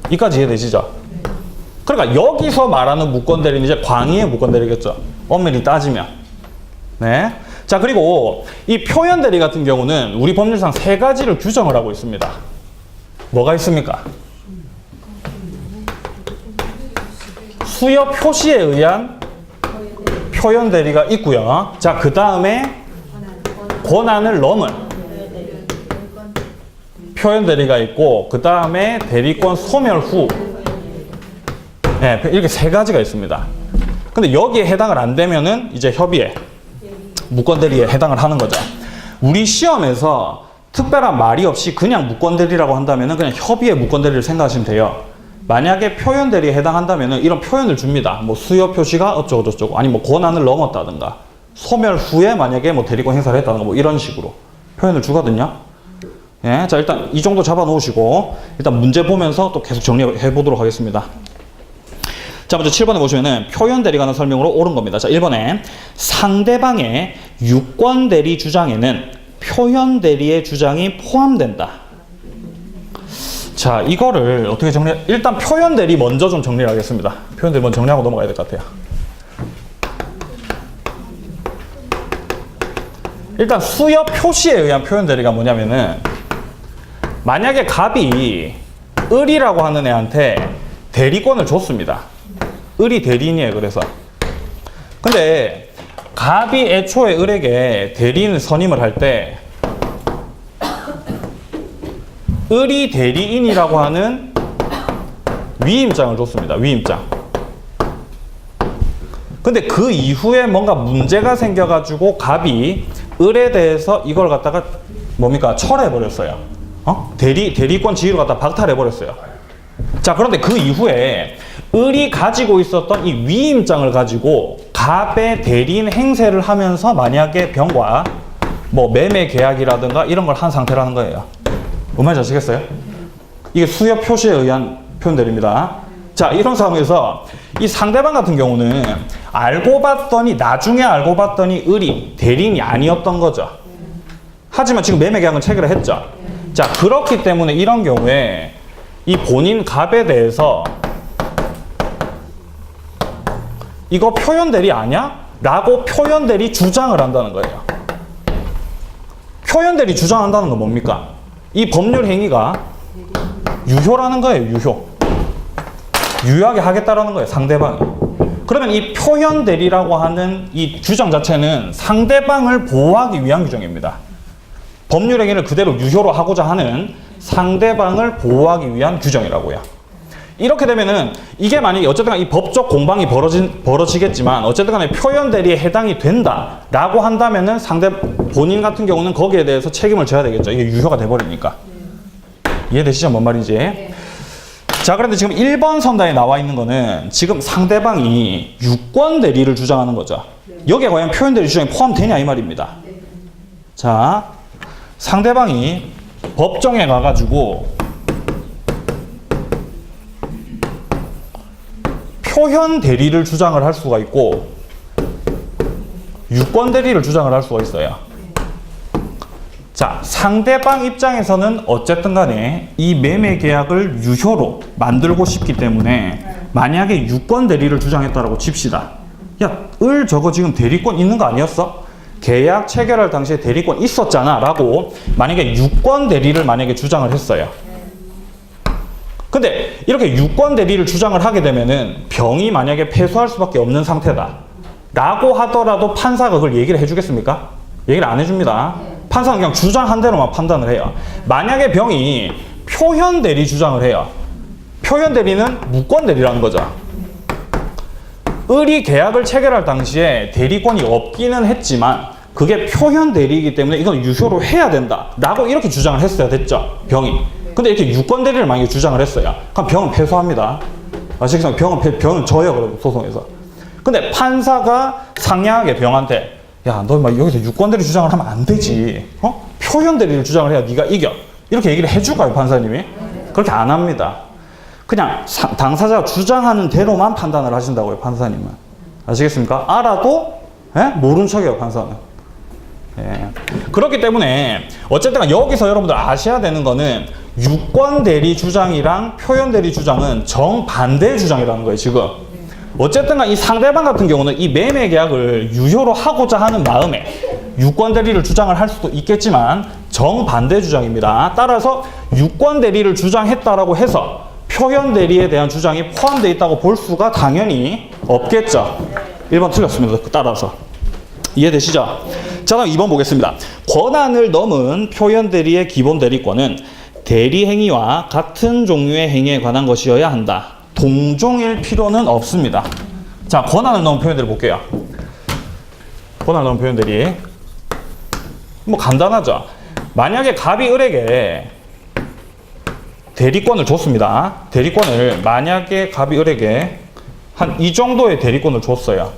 이까지 이해되시죠? 그러니까 여기서 말하는 무권 대리는 이제 광의의 무권 대리겠죠. 엄밀히 따지면. 네. 자, 그리고 이 표현 대리 같은 경우는 우리 법률상 세 가지를 규정을 하고 있습니다. 뭐가 있습니까? 수요 표시에 의한 표현 대리가 있고요. 자, 그 다음에 권한을 넘은 표현 대리가 있고, 그 다음에 대리권 소멸 후, 네, 이렇게 세 가지가 있습니다. 근데 여기에 해당을 안 되면은 이제 협의에 무권 대리에 해당을 하는 거죠. 우리 시험에서 특별한 말이 없이 그냥 무권 대리라고 한다면은 그냥 협의의 무권 대리를 생각하시면 돼요. 만약에 표현 대리에 해당한다면은 이런 표현을 줍니다. 뭐 수요 표시가 어쩌고 저쩌고, 아니 뭐 권한을 넘었다든가, 소멸 후에 만약에 뭐 대리권 행사를 했다든가, 뭐 이런 식으로 표현을 주거든요. 예, 자, 일단 이 정도 잡아 놓으시고 일단 문제 보면서 또 계속 정리해 보도록 하겠습니다. 자, 먼저 7번에 보시면은 표현 대리가 하는 설명으로 옳은 겁니다. 자, 1번에 상대방의 유권 대리 주장에는 표현 대리의 주장이 포함된다. 자, 이거를 어떻게 일단 표현 대리 먼저 좀 정리를 하겠습니다. 표현 대리 먼저 정리하고 넘어가야 될 것 같아요. 일단 수요 표시에 의한 표현 대리가 뭐냐면은, 만약에 갑이 을이라고 하는 애한테 대리권을 줬습니다. 을이 대리인이에요. 그래서 근데 갑이 애초에 을에게 대리인을 선임을 할 때 을이 대리인이라고 하는 위임장을 줬습니다. 위임장. 근데 그 이후에 뭔가 문제가 생겨가지고 갑이 을에 대해서 이걸 갖다가 뭡니까? 철회해버렸어요. 대리권 지위를 갖다 박탈해버렸어요. 자, 그런데 그 이후에 을이 가지고 있었던 이 위임장을 가지고 갑의 대리인 행세를 하면서 만약에 병과 뭐 매매 계약이라든가 이런 걸 한 상태라는 거예요. 뭔 말인지 아시겠어요? 이게 수요 표시에 의한 표현 대리입니다. 자, 이런 상황에서 이 상대방 같은 경우는 나중에 알고 봤더니 을이 대리인이 아니었던 거죠. 하지만 지금 매매 계약은 체결을 했죠. 자, 그렇기 때문에 이런 경우에 이 본인 갑에 대해서 이거 표현 대리 아니야? 라고 표현 대리 주장을 한다는 거예요. 표현 대리 주장한다는 건 뭡니까? 이 법률 행위가 유효라는 거예요. 유효하게 하겠다라는 거예요. 상대방이. 그러면 이 표현 대리라고 하는 이 규정 자체는 상대방을 보호하기 위한 규정입니다. 법률 행위를 그대로 유효로 하고자 하는 상대방을 보호하기 위한 규정이라고요. 이렇게 되면은 이게 만약에 어쨌든 이 법적 공방이 벌어지겠지만 어쨌든 간에 표현 대리에 해당이 된다라고 한다면은 본인 같은 경우는 거기에 대해서 책임을 져야 되겠죠. 이게 유효가 돼버리니까. 이해되시죠? 뭔 말인지? 네. 자, 그런데 지금 1번 선다에 나와 있는 거는 지금 상대방이 유권 대리를 주장하는 거죠. 여기에 과연 표현 대리 주장이 포함되냐 이 말입니다. 자, 상대방이 법정에 가가지고 표현 대리를 주장을 할 수가 있고 유권 대리를 주장을 할 수가 있어요. 자, 상대방 입장에서는 어쨌든 간에 이 매매 계약을 유효로 만들고 싶기 때문에 만약에 유권 대리를 주장했다라고 칩시다. 야, 저거 지금 대리권 있는 거 아니었어? 계약 체결할 당시에 대리권 있었잖아 라고 만약에 유권 대리를 만약에 주장을 했어요. 근데 이렇게 유권 대리를 주장을 하게 되면은 병이 만약에 패소할 수밖에 없는 상태다 라고 하더라도 판사가 그걸 얘기를 해주겠습니까? 얘기를 안 해줍니다. 판사는 그냥 주장한 대로만 판단을 해요. 만약에 병이 표현 대리 주장을 해요. 표현 대리는 무권 대리라는 거죠. 을이 계약을 체결할 당시에 대리권이 없기는 했지만 그게 표현 대리이기 때문에 이건 유효로 해야 된다 라고 이렇게 주장을 했어야 됐죠. 병이. 근데 이렇게 유권 대리를 만약에 주장을 했어요. 그럼 병은 패소합니다. 아시겠어요? 병은 져요, 그럼 소송에서. 근데 판사가 상냥하게 병한테 야, 너 막 여기서 유권 대리 주장을 하면 안 되지. 표현 대리를 주장을 해야 네가 이겨. 이렇게 얘기를 해줄까요, 판사님이? 그렇게 안 합니다. 그냥 당사자가 주장하는 대로만 판단을 하신다고요, 판사님은. 아시겠습니까? 알아도 모른 척이에요, 판사는. 예. 그렇기 때문에 어쨌든 여기서 여러분들 아셔야 되는 거는 유권 대리 주장이랑 표현 대리 주장은 정반대의 주장이라는 거예요, 지금. 어쨌든 이 상대방 같은 경우는 이 매매 계약을 유효로 하고자 하는 마음에 유권 대리를 주장을 할 수도 있겠지만 정반대 주장입니다. 따라서 유권 대리를 주장했다라고 해서 표현 대리에 대한 주장이 포함되어 있다고 볼 수가 당연히 없겠죠. 1번 틀렸습니다. 따라서. 이해되시죠? 자, 다음 2번 보겠습니다. 권한을 넘은 표현 대리의 기본 대리권은 대리 행위와 같은 종류의 행위에 관한 것이어야 한다. 동종일 필요는 없습니다. 자, 권한을 넘은 표현 대리 볼게요. 권한을 넘은 표현 대리. 뭐 간단하죠? 만약에 갑이 을에게 대리권을 줬습니다. 대리권을 만약에 갑이 을에게 한 이 정도의 대리권을 줬어요.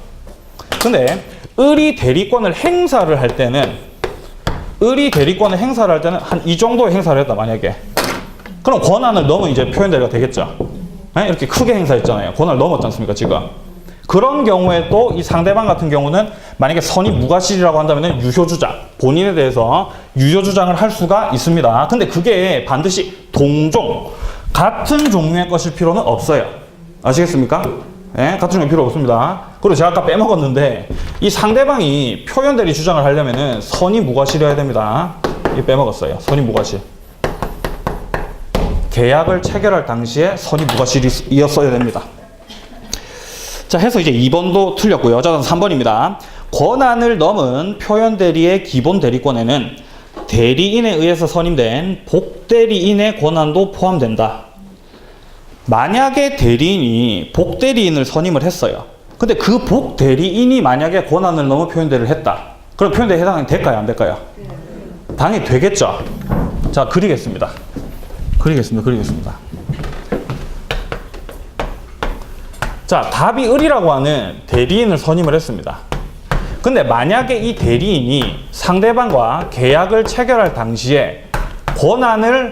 근데 을이 대리권을 행사를 할 때는 한 이 정도의 행사를 했다, 만약에. 그럼 권한을 넘은 이제 표현 대리가 되겠죠. 네? 이렇게 크게 행사했잖아요. 권한을 넘었지 않습니까, 지금? 그런 경우에 또 이 상대방 같은 경우는 만약에 선입 무과실이라고 한다면 유효주장, 본인에 대해서 유효주장을 할 수가 있습니다. 근데 그게 반드시 동종, 같은 종류의 것일 필요는 없어요. 아시겠습니까? 네? 같은 종류 필요 없습니다. 그리고 제가 아까 빼먹었는데 이 상대방이 표현 대리 주장을 하려면은 선입 무과실이어야 됩니다. 이 빼먹었어요. 선입 무과실. 계약을 체결할 당시에 선입 무과실이었어야 됩니다. 자, 해서 이제 2번도 틀렸고요. 자, 3번입니다. 권한을 넘은 표현 대리의 기본 대리권에는 대리인에 의해서 선임된 복대리인의 권한도 포함된다. 만약에 대리인이 복대리인을 선임을 했어요. 근데 그 복대리인이 만약에 권한을 넘은 표현 대리를 했다. 그럼 표현 대리에 해당이 될까요? 안 될까요? 당연히 되겠죠. 자, 그리겠습니다. 자, 갑이 을이라고 하는 대리인을 선임을 했습니다. 근데 만약에 이 대리인이 상대방과 계약을 체결할 당시에 권한을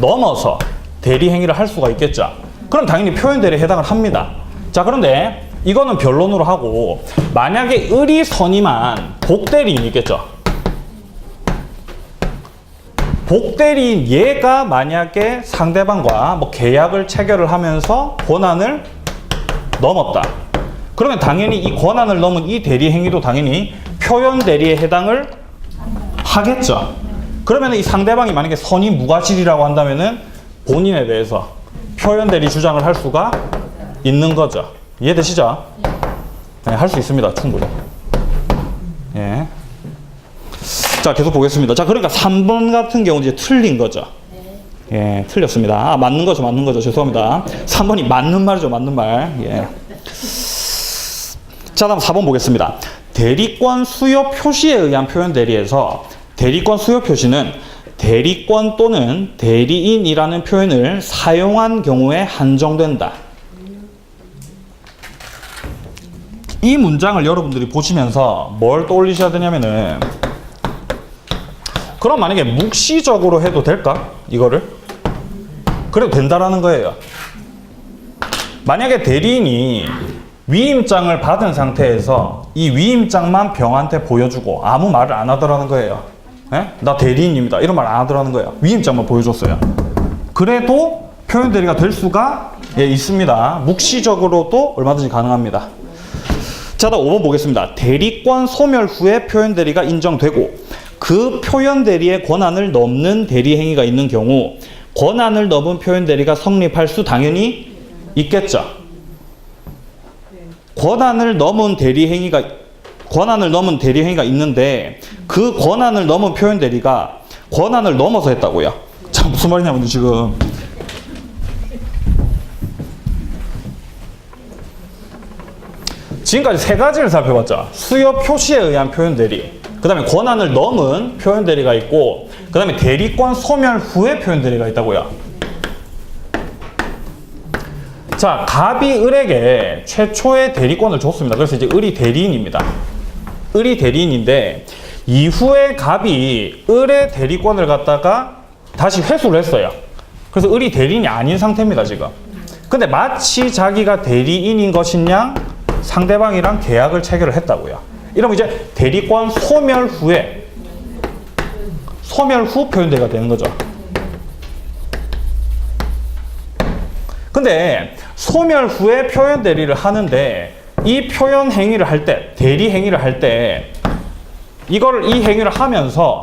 넘어서 대리 행위를 할 수가 있겠죠. 그럼 당연히 표현 대리에 해당을 합니다. 자, 그런데 이거는 변론으로 하고 만약에 을이 선임한 복대리인이 있겠죠. 복대리인 얘가 만약에 상대방과 뭐 계약을 체결을 하면서 권한을 넘었다. 그러면 당연히 이 권한을 넘은 이 대리 행위도 당연히 표현 대리에 해당을 하겠죠. 그러면 이 상대방이 만약에 선임 무과실이라고 한다면은 본인에 대해서 표현 대리 주장을 할 수가 있는 거죠. 이해되시죠? 네, 할 수 있습니다. 충분히. 예. 자, 계속 보겠습니다. 자, 그러니까 3번 같은 경우는 이제 틀린 거죠. 예, 틀렸습니다. 아, 맞는 거죠, 맞는 거죠. 죄송합니다. 3번이 맞는 말이죠, 맞는 말. 예. 자, 다음 4번 보겠습니다. 대리권 수요 표시에 의한 표현 대리에서 대리권 수요 표시는 대리권 또는 대리인이라는 표현을 사용한 경우에 한정된다. 이 문장을 여러분들이 보시면서 뭘 떠올리셔야 되냐면은, 그럼 만약에 묵시적으로 해도 될까? 이거를? 그래도 된다라는 거예요. 만약에 대리인이 위임장을 받은 상태에서 이 위임장만 병한테 보여주고 아무 말을 안 하더라는 거예요. 예? 나 대리인입니다. 이런 말 안 하더라는 거예요. 위임장만 보여줬어요. 그래도 표현 대리가 될 수가 있습니다. 묵시적으로도 얼마든지 가능합니다. 자, 다음 5번 보겠습니다. 대리권 소멸 후에 표현 대리가 인정되고 그 표현 대리의 권한을 넘는 대리 행위가 있는 경우 권한을 넘은 표현 대리가 성립할 수 당연히 있겠죠. 권한을 넘은 대리 행위가 있는데 그 권한을 넘은 표현 대리가 권한을 넘어서 했다고요. 자, 무슨 말이냐면 지금 지금까지 세 가지를 살펴봤죠. 수요 표시에 의한 표현 대리, 그 다음에 권한을 넘은 표현 대리가 있고, 그 다음에 대리권 소멸 후에 표현 대리가 있다고요. 자, 갑이 을에게 최초의 대리권을 줬습니다. 그래서 이제 을이 대리인입니다. 을이 대리인인데 이후에 갑이 을의 대리권을 갖다가 다시 회수를 했어요. 그래서 을이 대리인이 아닌 상태입니다, 지금. 근데 마치 자기가 대리인인 것인 양 상대방이랑 계약을 체결을 했다고요. 이러면 이제 대리권 소멸 후 표현대리가 되는 거죠. 근데 소멸 후에 표현 대리를 하는데 이 표현 행위를 할 때, 대리 행위를 할 때 이 행위를 하면서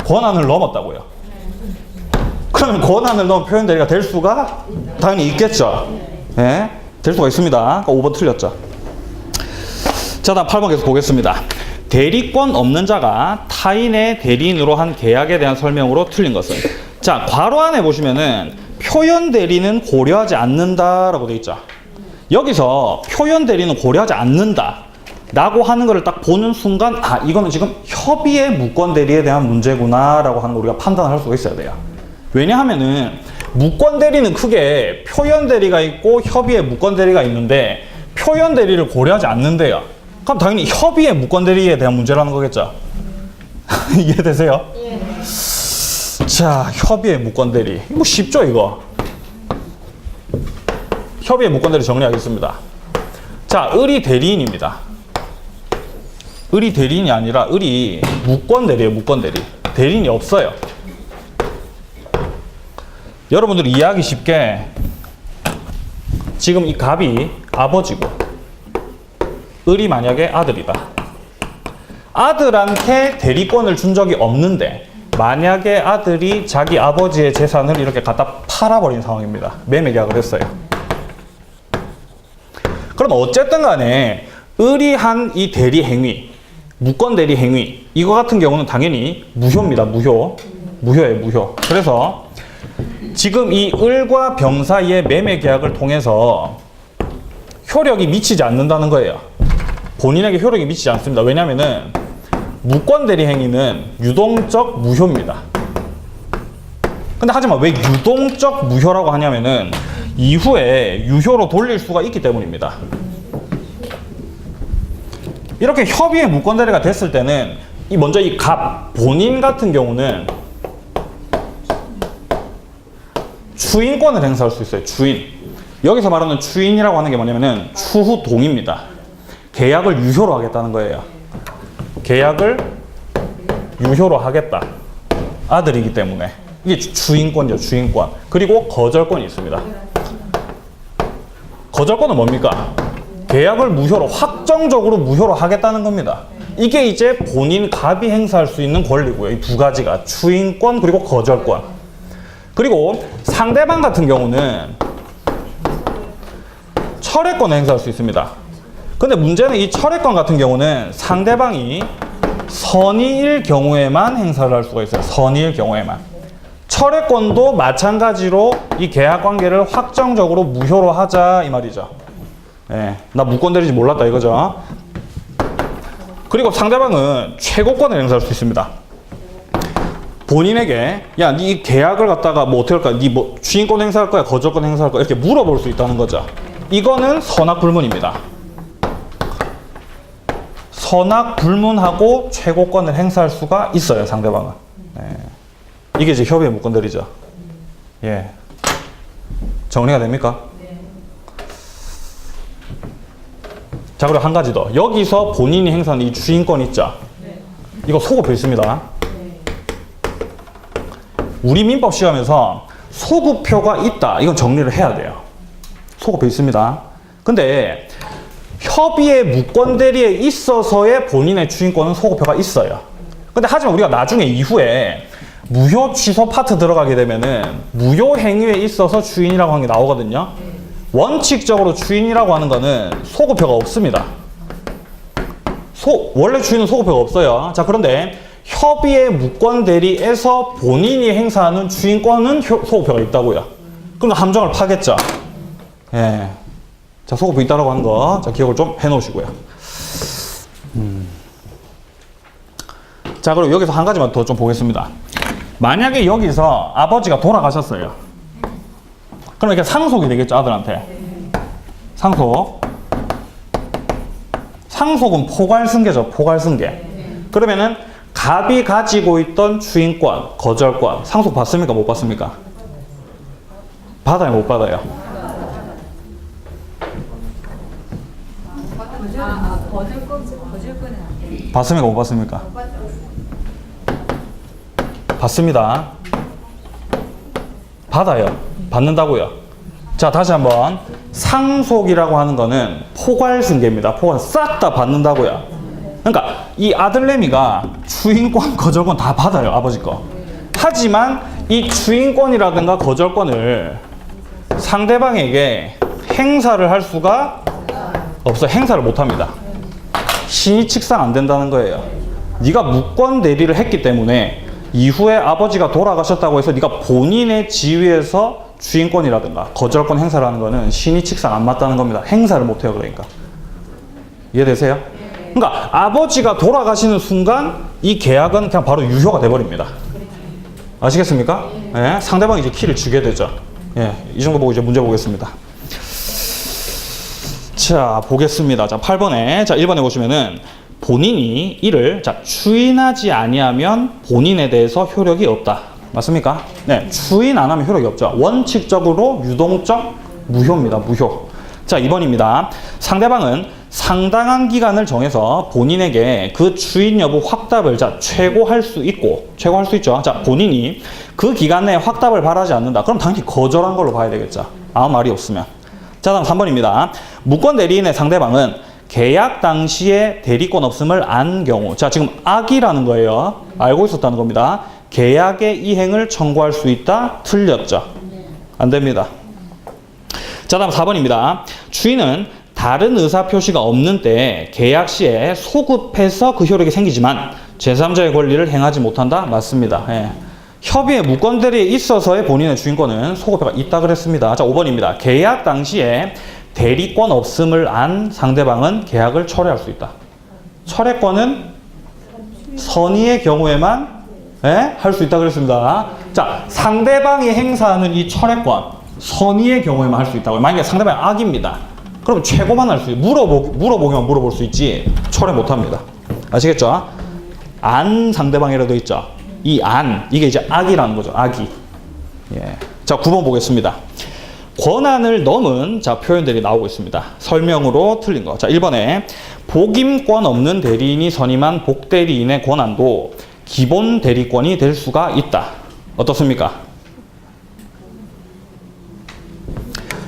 권한을 넘었다고요. 그러면 권한을 넘은 표현 대리가 될 수가 당연히 있겠죠. 예? 될 수가 있습니다. 5번 틀렸죠. 자, 다음 8번 계속 보겠습니다. 대리권 없는 자가 타인의 대리인으로 한 계약에 대한 설명으로 틀린 것은, 자, 괄호 안에 보시면은 표현 대리는 고려하지 않는다라고 되어 있죠. 여기서 표현 대리는 고려하지 않는다 라고 하는 거를 딱 보는 순간, 아, 이거는 지금 협의의 무권 대리에 대한 문제구나 라고 하는 거 우리가 판단을 할 수가 있어야 돼요. 왜냐하면은 무권 대리는 크게 표현 대리가 있고 협의의 무권 대리가 있는데 표현 대리를 고려하지 않는데요. 그럼 당연히 협의의 무권 대리에 대한 문제라는 거겠죠. 이해되세요? 예. 자, 협의의 무권 대리. 뭐 쉽죠, 이거. 협의의 무권 대리 정리하겠습니다. 자, 을이 대리인입니다. 을이 대리인이 아니라 을이 무권 대리예요, 무권 대리. 대리인이 없어요. 여러분들이 이해하기 쉽게 지금 이 갑이 아버지고 을이 만약에 아들이다. 아들한테 대리권을 준 적이 없는데 만약에 아들이 자기 아버지의 재산을 이렇게 갖다 팔아버린 상황입니다. 매매 계약을 했어요. 그럼 어쨌든 간에 을이 한 이 대리 행위, 무권 대리 행위, 이거 같은 경우는 당연히 무효입니다. 무효예요, 무효. 그래서 지금 이 을과 병 사이의 매매 계약을 통해서 효력이 미치지 않는다는 거예요. 본인에게 효력이 미치지 않습니다. 왜냐하면은 무권 대리 행위는 유동적 무효입니다. 근데 하지만 왜 유동적 무효라고 하냐면은 이후에 유효로 돌릴 수가 있기 때문입니다. 이렇게 협의의 무권 대리가 됐을 때는 먼저 이 갑 본인 같은 경우는 추인권을 행사할 수 있어요. 추인. 여기서 말하는 추인이라고 하는 게 뭐냐면은 추후 동의입니다. 계약을 유효로 하겠다는 거예요. 계약을 유효로 하겠다. 아들이기 때문에. 이게 추인권이죠, 추인권. 그리고 거절권이 있습니다. 거절권은 뭡니까? 계약을 무효로, 확정적으로 무효로 하겠다는 겁니다. 이게 이제 본인 갑이 행사할 수 있는 권리고요. 이 두 가지가 추인권 그리고 거절권. 그리고 상대방 같은 경우는 철회권을 행사할 수 있습니다. 근데 문제는 이 철회권 같은 경우는 상대방이 선의일 경우에만 행사를 할 수가 있어요. 선의일 경우에만. 철회권도 마찬가지로 이 계약 관계를 확정적으로 무효로 하자 이 말이죠. 예, 나 무권 대리인지 몰랐다 이거죠. 그리고 상대방은 최고권을 행사할 수 있습니다. 본인에게 야, 네 계약을 갖다가 뭐 어떻게 할까? 네 뭐 주인권 행사할 거야, 거절권 행사할 거야 이렇게 물어볼 수 있다는 거죠. 이거는 선악불문입니다. 선악불문하고 최고권을 행사할 수가 있어요, 상대방은. 예. 이게 이제 협의의 무권대리죠. 예. 정리가 됩니까? 자, 그리고 한 가지 더. 여기서 본인이 행사하는 이 주인권 있죠? 이거 소급표 있습니다. 우리 민법 시험에서 소급표가 있다. 이건 정리를 해야 돼요. 소급표 있습니다. 근데 협의의 무권대리에 있어서의 본인의 주인권은 소급표가 있어요. 근데 하지만 우리가 나중에 이후에 무효 취소 파트 들어가게 되면은 무효 행위에 있어서 주인이라고 하는 게 나오거든요. 원칙적으로 주인이라고 하는 거는 소급표가 없습니다. 원래 주인은 소급표가 없어요. 자, 그런데 협의의 무권 대리에서 본인이 행사하는 주인권은 소급표가 있다고요. 그럼 함정을 파겠죠. 예. 자, 소급표 있다라고 하는 거, 자, 기억을 좀 해 놓으시고요. 자, 그리고 여기서 한 가지만 더 좀 보겠습니다. 만약에 여기서 아버지가 돌아가셨어요. 그럼 이렇게 상속이 되겠죠, 아들한테. 상속. 상속은 포괄승계죠, 포괄승계. 그러면은 갑이 가지고 있던 주인권, 거절권, 상속 받습니까, 못 받습니까? 받아요, 못 받아요? 거절권은 안 돼. 받습니까, 못 받습니까? 받습니다. 받아요. 받는다고요. 자, 다시 한번. 상속이라고 하는 거는 포괄승계입니다. 싹 다 받는다고요. 그러니까 이 아들내미가 주인권, 거절권 다 받아요, 아버지 거. 하지만 이 주인권이라든가 거절권을 상대방에게 행사를 할 수가 없어요. 행사를 못 합니다. 신의칙상 안 된다는 거예요. 네가 무권 대리를 했기 때문에 이후에 아버지가 돌아가셨다고 해서 네가 본인의 지위에서 주인권이라든가 거절권 행사를 하는 거는 신의칙상 안 맞다는 겁니다. 행사를 못 해요, 그러니까. 이해되세요? 그러니까 아버지가 돌아가시는 순간 이 계약은 그냥 바로 유효가 돼버립니다. 아시겠습니까? 예, 상대방이 이제 키를 주게 되죠. 예, 이 정도 보고 이제 문제 보겠습니다. 자, 보겠습니다. 자, 8번에, 자, 1번에 보시면은 본인이 이를, 자, 추인하지 아니하면 본인에 대해서 효력이 없다. 맞습니까? 네, 추인 안 하면 효력이 없죠. 원칙적으로 유동적 무효입니다. 무효. 자, 2번입니다. 상대방은 상당한 기간을 정해서 본인에게 그 추인 여부 확답을, 자, 최고할 수 있고, 최고할 수 있죠. 자, 본인이 그 기간 내에 확답을 바라지 않는다. 그럼 당연히 거절한 걸로 봐야 되겠죠. 아무 말이 없으면. 자, 다음 3번입니다. 무권 대리인의 상대방은 계약 당시에 대리권 없음을 안 경우. 자, 지금 악이라는 거예요. 알고 있었다는 겁니다. 계약의 이행을 청구할 수 있다. 틀렸죠. 안 됩니다. 자, 다음 4번입니다. 추인은 다른 의사표시가 없는 때 계약 시에 소급해서 그 효력이 생기지만 제3자의 권리를 행하지 못한다. 맞습니다. 예. 협의의 무권 대리에 있어서의 본인의 주인권은 소급표가 있다 그랬습니다. 자, 5번입니다. 계약 당시에 대리권 없음을 안 상대방은 계약을 철회할 수 있다. 철회권은 선의의 경우에만 할 수 있다 그랬습니다. 자, 상대방이 행사하는 이 철회권 선의의 경우에만 할 수 있다고요. 만약에 상대방이 악입니다. 그럼 최고만 할 수 있어요. 물어보기만 물어볼 수 있지 철회 못합니다. 아시겠죠? 안 상대방이라도 있죠. 이 안, 이게 이제 악이라는 거죠. 악이. 예. 자, 9번 보겠습니다. 권한을 넘은, 자, 표현들이 나오고 있습니다. 설명으로 틀린 거. 자, 1번에 복임권 없는 대리인이 선임한 복대리인의 권한도 기본 대리권이 될 수가 있다. 어떻습니까?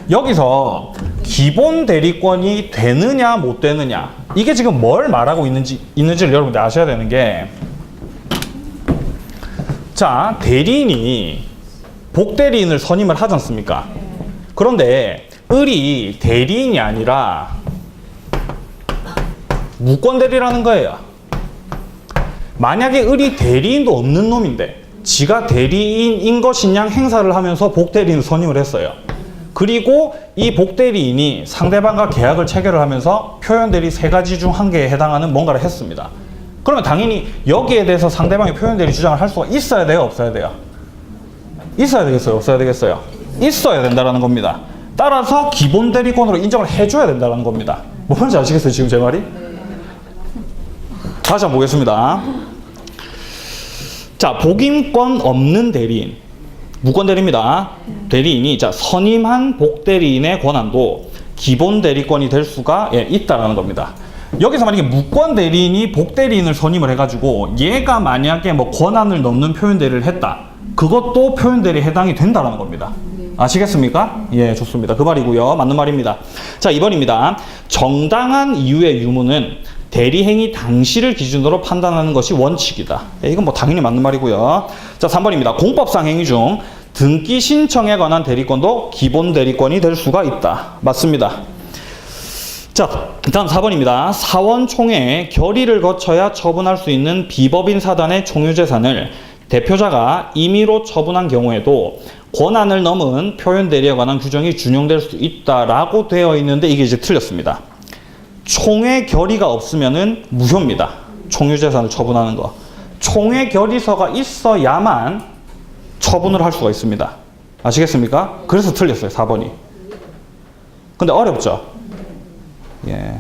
여기서 기본 대리권이 되느냐 못 되느냐, 이게 지금 뭘 말하고 있는지를 여러분들 아셔야 되는 게, 자, 대리인이 복대리인을 선임을 하지 않습니까? 그런데 을이 대리인이 아니라 무권대리라는 거예요. 만약에 을이 대리인도 없는 놈인데 지가 대리인인 것이냐 행사를 하면서 복대리인 선임을 했어요. 그리고 이 복대리인이 상대방과 계약을 체결을 하면서 표현대리 3가지 중 1개에 해당하는 뭔가를 했습니다. 그러면 당연히 여기에 대해서 상대방이 표현대리 주장을 할 수가 있어야 돼요? 없어야 돼요? 있어야 되겠어요? 없어야 되겠어요? 있어야 된다는 겁니다. 따라서 기본대리권으로 인정을 해줘야 된다는 겁니다. 뭐 뭔지 아시겠어요? 지금 제 말이? 다시 한번 보겠습니다. 자, 복임권 없는 대리인, 무권대리입니다. 대리인이 자 선임한 복대리인의 권한도 기본대리권이 될 수가 있다라는 겁니다. 여기서 만약에 무권대리인이 복대리인을 선임을 해가지고 얘가 만약에 뭐 권한을 넘는 표현대리를 했다, 그것도 표현대리에 해당이 된다라는 겁니다. 아시겠습니까? 예, 좋습니다. 그 말이고요. 맞는 말입니다. 자, 2번입니다. 정당한 이유의 유무는 대리행위 당시를 기준으로 판단하는 것이 원칙이다. 이건 뭐 당연히 맞는 말이고요. 자, 3번입니다. 공법상 행위 중 등기 신청에 관한 대리권도 기본 대리권이 될 수가 있다. 맞습니다. 자, 다음 4번입니다. 사원총회에 결의를 거쳐야 처분할 수 있는 비법인 사단의 총유재산을 대표자가 임의로 처분한 경우에도 권한을 넘은 표현대리에 관한 규정이 준용될 수 있다라고 되어 있는데 이게 이제 틀렸습니다. 총회 결의가 없으면은 무효입니다. 총유재산을 처분하는 거. 총회 결의서가 있어야만 처분을 할 수가 있습니다. 아시겠습니까? 그래서 틀렸어요, 4번이. 근데 어렵죠? 예.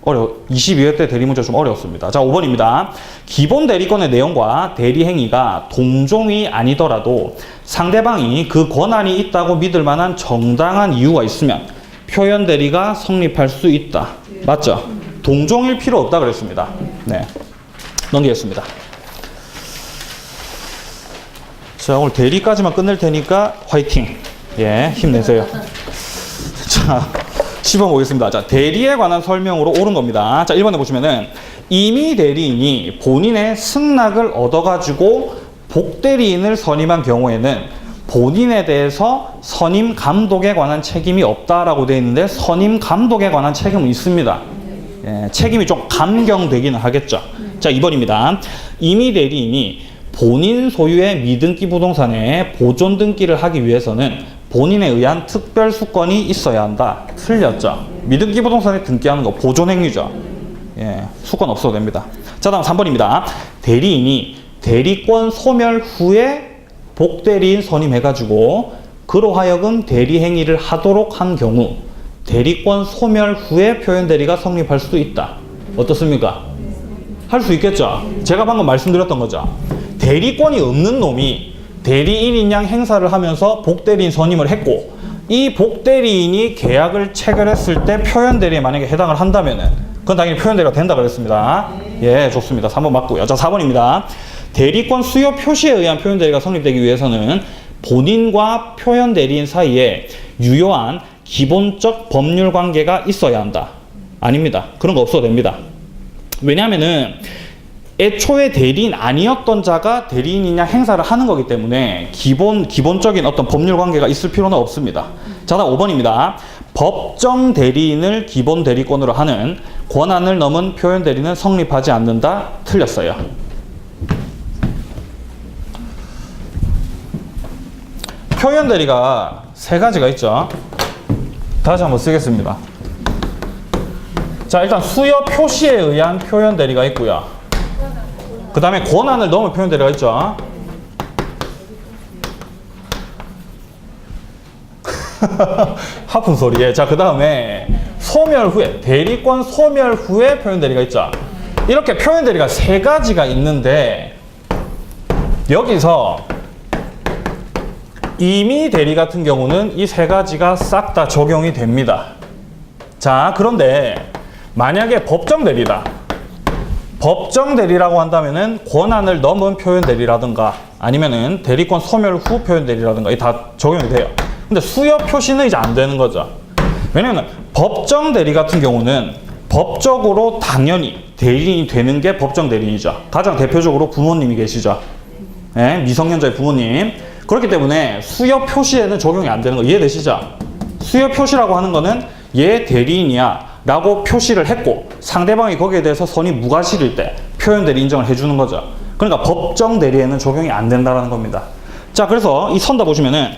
22회 때 대리문제 좀 어려웠습니다. 자, 5번입니다. 기본 대리권의 내용과 대리 행위가 동종이 아니더라도 상대방이 그 권한이 있다고 믿을 만한 정당한 이유가 있으면 표현 대리가 성립할 수 있다. 맞죠? 동종일 필요 없다 그랬습니다. 네. 넘기겠습니다. 자, 오늘 대리까지만 끝낼 테니까 화이팅. 예, 힘내세요. 자, 10번 보겠습니다. 자, 대리에 관한 설명으로 옳은 겁니다. 자, 1번에 보시면은 임의 대리인이 본인의 승낙을 얻어가지고 복대리인을 선임한 경우에는 본인에 대해서 선임 감독에 관한 책임이 없다라고 되어 있는데 선임 감독에 관한 책임은 있습니다. 예, 책임이 좀 감경되기는 하겠죠. 자, 2번입니다. 임의 대리인이 본인 소유의 미등기 부동산에 보존 등기를 하기 위해서는 본인에 의한 특별 수건이 있어야 한다. 틀렸죠. 미등기 부동산에 등기하는 거 보존 행위죠. 예, 수건 없어도 됩니다. 자, 다음 3번입니다. 대리인이 대리권 소멸 후에 복대리인 선임해가지고 그로 하여금 대리 행위를 하도록 한 경우 대리권 소멸 후에 표현대리가 성립할 수도 있다. 어떻습니까? 할 수 있겠죠? 제가 방금 말씀드렸던 거죠. 대리권이 없는 놈이 대리인인 양 행사를 하면서 복대리인 선임을 했고 이 복대리인이 계약을 체결했을 때 표현대리에 만약에 해당을 한다면은 그건 당연히 표현대리가 된다 그랬습니다. 예, 좋습니다. 3번 맞고요. 자, 4번입니다. 대리권 수요 표시에 의한 표현대리가 성립되기 위해서는 본인과 표현대리인 사이에 유효한 기본적 법률 관계가 있어야 한다. 아닙니다. 그런 거 없어도 됩니다. 왜냐하면은 애초에 대리인 아니었던 자가 대리인이냐 행사를 하는 거기 때문에 기본적인 어떤 법률 관계가 있을 필요는 없습니다. 자, 다음 5번입니다. 법정 대리인을 기본 대리권으로 하는 권한을 넘은 표현 대리는 성립하지 않는다. 틀렸어요. 표현 대리가 3가지가 있죠. 다시 한번 쓰겠습니다. 자, 일단 수요 표시에 의한 표현 대리가 있고요. 그 다음에 권한을 넘은 표현 대리가 있죠. 하품 소리에. 자, 그 다음에 소멸 후에, 대리권 소멸 후에 표현 대리가 있죠. 이렇게 표현 대리가 3가지가 있는데 여기서 임의 대리 같은 경우는 이 3가지가 싹 다 적용이 됩니다. 자, 그런데 만약에 법정 대리다. 법정 대리라고 한다면은 권한을 넘은 표현 대리라든가 아니면은 대리권 소멸 후 표현 대리라든가 이 다 적용이 돼요. 근데 수요 표시는 이제 안 되는 거죠. 왜냐면 법정 대리 같은 경우는 법적으로 당연히 대리인이 되는 게 법정 대리인이죠. 가장 대표적으로 부모님이 계시죠. 네, 미성년자의 부모님. 그렇기 때문에 수요 표시에는 적용이 안 되는 거 이해되시죠? 수요 표시라고 하는 거는 얘 대리인이야 라고 표시를 했고 상대방이 거기에 대해서 선이 무과실일 때 표현 대리 인정을 해주는 거죠. 그러니까 법정 대리에는 적용이 안 된다는 겁니다. 자, 그래서 이 선다 보시면은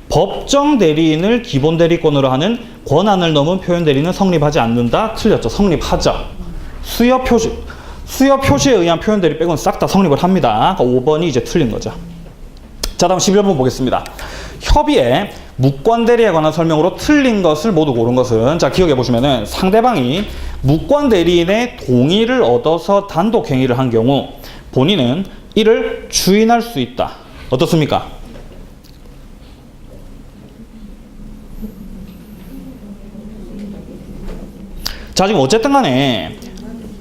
법정 대리인을 기본 대리권으로 하는 권한을 넘은 표현 대리는 성립하지 않는다. 틀렸죠. 성립하죠. 수요 표시에 의한 표현 대리 빼고는 싹 다 성립을 합니다. 그러니까 5번이 이제 틀린 거죠. 자, 다음 11번 보겠습니다. 협의에 무권 대리에 관한 설명으로 틀린 것을 모두 고른 것은, 자, 기억해 보시면은 상대방이 무권 대리인의 동의를 얻어서 단독 행위를 한 경우 본인은 이를 주인할 수 있다. 어떻습니까? 자, 지금 어쨌든 간에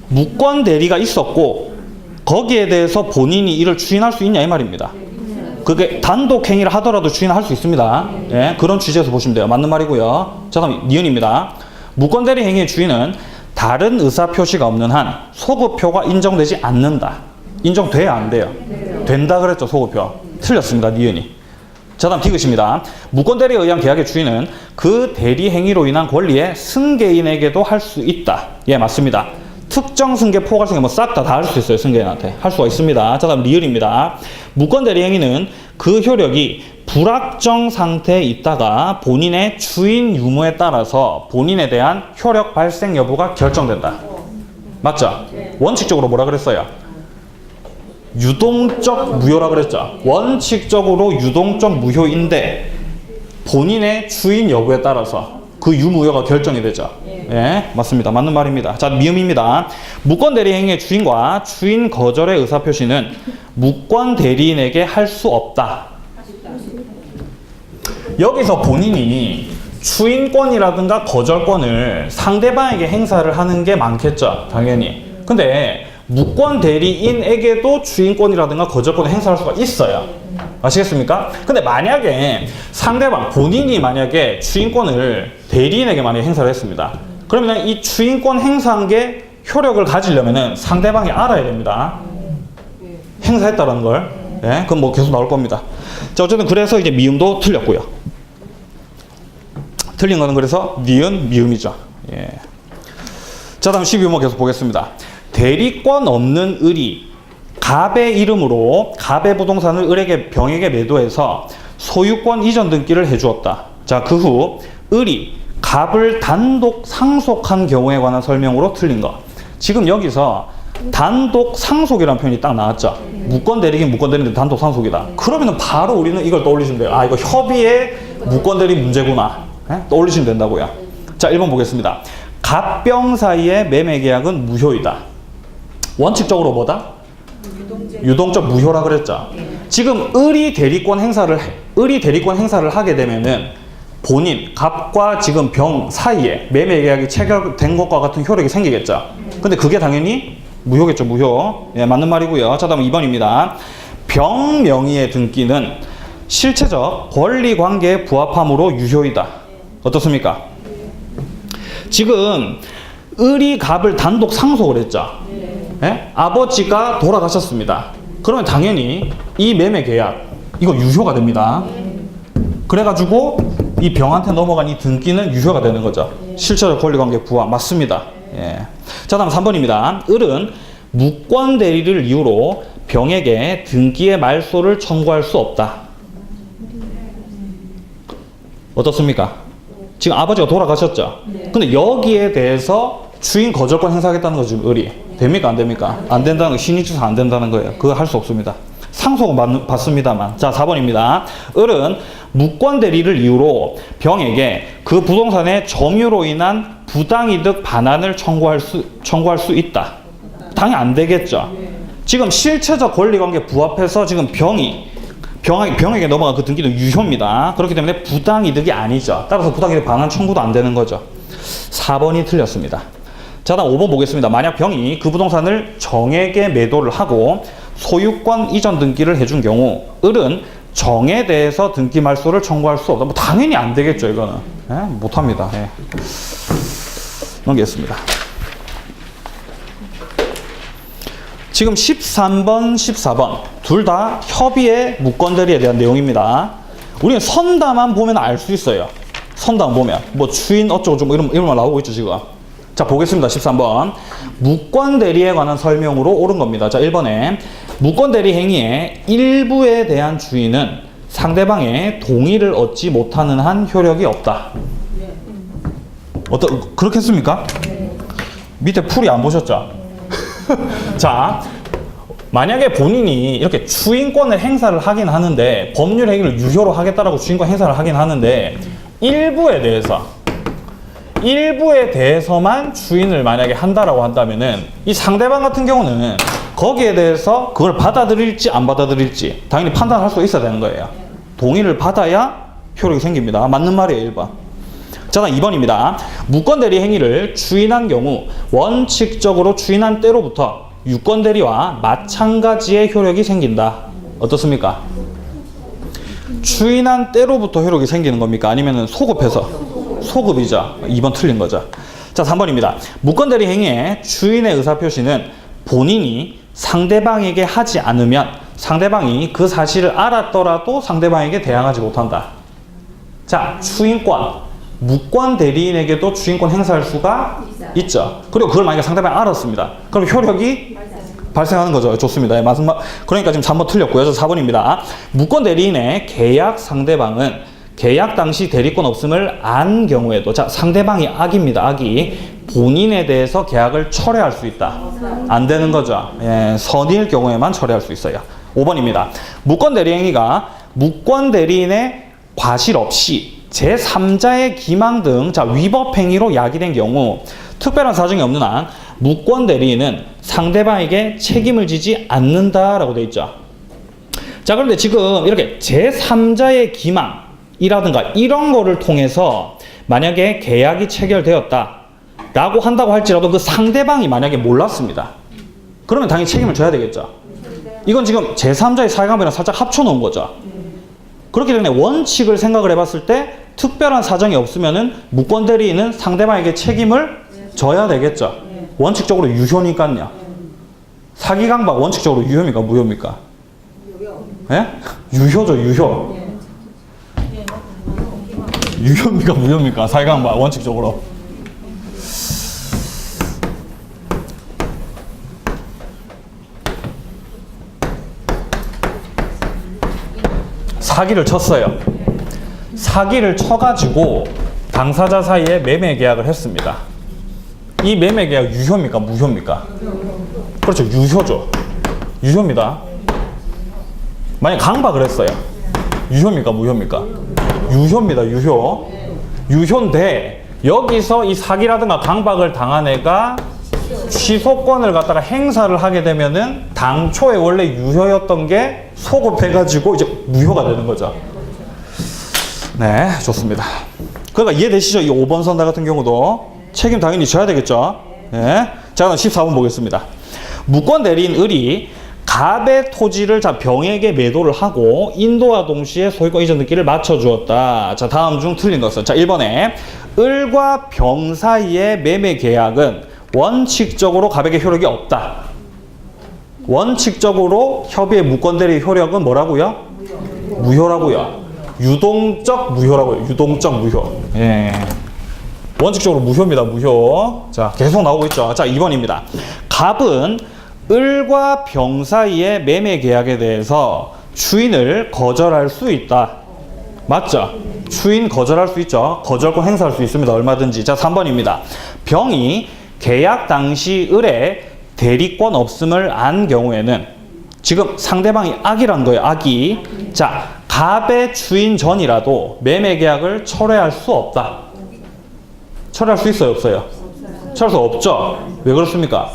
무권 대리가 있었고 거기에 대해서 본인이 이를 주인할 수 있냐 이 말입니다. 그게 단독 행위를 하더라도 주인할 수 있습니다. 예, 그런 취지에서 보시면 돼요. 맞는 말이고요. 자, 다음 니은입니다. 무권 대리 행위의 주인은 다른 의사 표시가 없는 한 소급표가 인정되지 않는다. 인정돼야 안 돼요? 된다 그랬죠, 소급표. 틀렸습니다, 니은이. 자, 다음 디귿입니다. 무권 대리에 의한 계약의 주인은 그 대리 행위로 인한 권리에 승계인에게도 할 수 있다. 예, 맞습니다. 특정 승계, 포괄 승계 뭐 싹 다 할 수 있어요. 승계인한테 할 수가 있습니다. 자, 다음 리을입니다. 무권 대리 행위는 그 효력이 불확정 상태에 있다가 본인의 주인 유무에 따라서 본인에 대한 효력 발생 여부가 결정된다. 맞죠? 원칙적으로 뭐라 그랬어요? 유동적 무효라 그랬죠. 원칙적으로 유동적 무효인데 본인의 주인 여부에 따라서 그 유무효가 결정이 되죠. 예, 맞습니다. 맞는 말입니다. 자, 미음입니다. 무권 대리 행위의 주인과 주인 거절의 의사 표시는 무권 대리인에게 할 수 없다. 여기서 본인이 주인권이라든가 거절권을 상대방에게 행사를 하는 게 많겠죠. 당연히. 근데 무권 대리인에게도 주인권이라든가 거절권을 행사할 수가 있어요. 아시겠습니까? 근데 만약에 상대방, 본인이 만약에 주인권을 대리인에게 만약에 행사를 했습니다. 그러면 이 주인권 행사한 게 효력을 가지려면은 상대방이 알아야 됩니다. 행사했다는 걸. 예, 그건 뭐 계속 나올 겁니다. 자, 어쨌든 그래서 이제 미음도 틀렸고요. 틀린 거는 그래서 니은, 미음이죠. 예. 자, 다음 12번 계속 보겠습니다. 대리권 없는 을이 갑의 이름으로 갑의 부동산을 을에게 병에게 매도해서 소유권 이전 등기를 해주었다. 자, 그 후 을이 갑을 단독 상속한 경우에 관한 설명으로 틀린 것. 지금 여기서 단독 상속이라는 표현이 딱 나왔죠. 무권 대리긴 무권 대리인데 단독 상속이다. 그러면 바로 우리는 이걸 떠올리시면 돼요. 아, 이거 협의의 무권 대리 문제구나. 예? 떠올리시면 된다고요. 자, 1번 보겠습니다. 갑병 사이의 매매 계약은 무효이다. 원칙적으로 뭐다? 유동적 무효라 그랬죠. 지금 을이 대리권 행사를 하게 되면은 본인, 갑과 지금 병 사이에 매매 계약이 체결된 것과 같은 효력이 생기겠죠. 근데 그게 당연히 무효겠죠, 무효. 예, 맞는 말이고요. 자, 다음 2번입니다. 병 명의의 등기는 실체적 권리 관계에 부합함으로 유효이다. 어떻습니까? 지금 을이 갑을 단독 상속을 했죠. 예? 아버지가 돌아가셨습니다. 그러면 당연히 이 매매 계약 이거 유효가 됩니다. 그래가지고 이 병한테 넘어간 이 등기는 유효가 되는 거죠. 실체적 권리관계 부합 맞습니다. 예. 자, 다음 3번입니다. 을은 무권 대리를 이유로 병에게 등기의 말소를 청구할 수 없다. 어떻습니까? 지금 아버지가 돌아가셨죠. 근데 여기에 대해서 주인 거절권 행사하겠다는 거죠, 을이. 됩니까? 안 됩니까? 안 된다는 거, 신의주사 안 된다는 거예요. 그거 할 수 없습니다. 상속은 받습니다만. 자, 4번입니다. 을은 무권 대리를 이유로 병에게 그 부동산의 점유로 인한 부당이득 반환을 청구할 수 있다. 당연히 안 되겠죠. 지금 실체적 권리관계 부합해서 지금 병에게 넘어간 그 등기는 유효입니다. 그렇기 때문에 부당이득이 아니죠. 따라서 부당이득 반환 청구도 안 되는 거죠. 4번이 틀렸습니다. 자, 다음 5번 보겠습니다. 만약 병이 그 부동산을 정에게 매도를 하고 소유권 이전 등기를 해준 경우 을은 정에 대해서 등기 말소를 청구할 수 없다. 뭐 당연히 안 되겠죠, 이거는. 예? 못합니다. 예. 넘기겠습니다. 지금 13번, 14번 둘 다 협의의 무권 대리에 대한 내용입니다. 우리는 선다만 보면 알 수 있어요. 선당 보면 뭐 추인 어쩌고 좀 이런 말 나오고 있죠 지금. 자 보겠습니다. 13번 무권 대리에 관한 설명으로 옳은 겁니다. 자 1번에 무권 대리 행위의 일부에 대한 주인은 상대방의 동의를 얻지 못하는 한 효력이 없다. 그렇겠습니까? 밑에 풀이 안 보셨죠? 자 만약에 본인이 이렇게 추인권을 행사를 하긴 하는데 법률 행위를 유효로 하겠다라고 추인권 행사를 하긴 하는데 일부에 대해서만 추인을 만약에 한다라고 한다면은 이 상대방 같은 경우는 거기에 대해서 그걸 받아들일지 안 받아들일지 당연히 판단할 수 있어야 되는 거예요. 동의를 받아야 효력이 생깁니다. 맞는 말이에요 1번. 자 다음 2번입니다. 무권 대리 행위를 추인한 경우 원칙적으로 추인한 때로부터 유권 대리와 마찬가지의 효력이 생긴다. 어떻습니까? 추인한 때로부터 효력이 생기는 겁니까? 아니면 소급해서? 소급이죠. 2번 틀린 거죠. 자 3번입니다. 무권 대리 행위의 추인의 의사표시는 본인이 상대방에게 하지 않으면 상대방이 그 사실을 알았더라도 상대방에게 대항하지 못한다. 자 추인권 무권 대리인에게도 추인권 행사할 수가 있죠. 그리고 그걸 만약에 상대방이 알았습니다. 그럼 효력이 발생하는 거죠. 좋습니다. 예, 그러니까 지금 3번 틀렸고요. 4번입니다. 무권 대리인의 계약 상대방은 계약 당시 대리권 없음을 안 경우에도 자 상대방이 악입니다. 악이 본인에 대해서 계약을 철회할 수 있다. 안 되는 거죠. 예, 선의일 경우에만 철회할 수 있어요. 5번입니다. 무권 대리 행위가 무권 대리인의 과실 없이 제3자의 기망 등 위법 행위로 야기된 경우 특별한 사정이 없는 한 무권 대리인은 상대방에게 책임을 지지 않는다라고 되어 있죠. 자 그런데 지금 이렇게 제3자의 기망이라든가 이런 거를 통해서 만약에 계약이 체결되었다 라고 한다고 할지라도 그 상대방이 만약에 몰랐습니다. 그러면 당연히 책임을 져야 되겠죠. 이건 지금 제3자의 사회관계랑 살짝 합쳐놓은 거죠. 그렇기 때문에 원칙을 생각을 해봤을 때 특별한 사정이 없으면은 무권 대리인은 상대방에게 책임을 져야 되겠죠. 원칙적으로 유효니까요. 사기 강박 원칙적으로 유효입니까? 무효입니까? 예? 유효죠, 유효. 유효입니까? 무효입니까? 사기 강박 원칙적으로. 사기를 쳤어요. 사기를 쳐가지고 당사자 사이에 매매 계약을 했습니다. 이 매매 계약 유효입니까? 무효입니까? 그렇죠. 유효죠. 유효입니다. 만약 강박을 했어요. 유효입니까? 무효입니까? 유효입니다. 유효. 유효인데 여기서 이 사기라든가 강박을 당한 애가 취소권을 갖다가 행사를 하게 되면은 당초에 원래 유효였던 게 소급해가지고 이제 무효가 되는 거죠. 네, 좋습니다. 그러니까 이해되시죠? 이 5번 선다 같은 경우도 책임 당연히 져야 되겠죠. 네. 자, 그럼 14번 보겠습니다. 무권 대리인 을이 갑의 토지를 병에게 매도를 하고 인도와 동시에 소유권 이전 등기를 맞춰주었다. 자, 다음 중 틀린 것은 자 1번에 을과 병 사이의 매매 계약은 원칙적으로 갑에게 효력이 없다. 원칙적으로 협의의 무권 대리 효력은 뭐라고요? 무효라고요. 유동적 무효라고요. 유동적 무효. 예. 원칙적으로 무효입니다. 무효. 자, 계속 나오고 있죠. 자, 2번입니다. 갑은 을과 병 사이의 매매 계약에 대해서 추인을 거절할 수 있다. 맞죠? 추인 거절할 수 있죠. 거절권 행사할 수 있습니다. 얼마든지. 자, 3번입니다. 병이 계약 당시 을의 대리권 없음을 안 경우에는 지금 상대방이 악이란 거예요. 악이. 자, 갑의 추인 전이라도 매매 계약을 철회할 수 없다. 철회할 수 있어요? 없어요? 철회할 수 없죠? 왜 그렇습니까?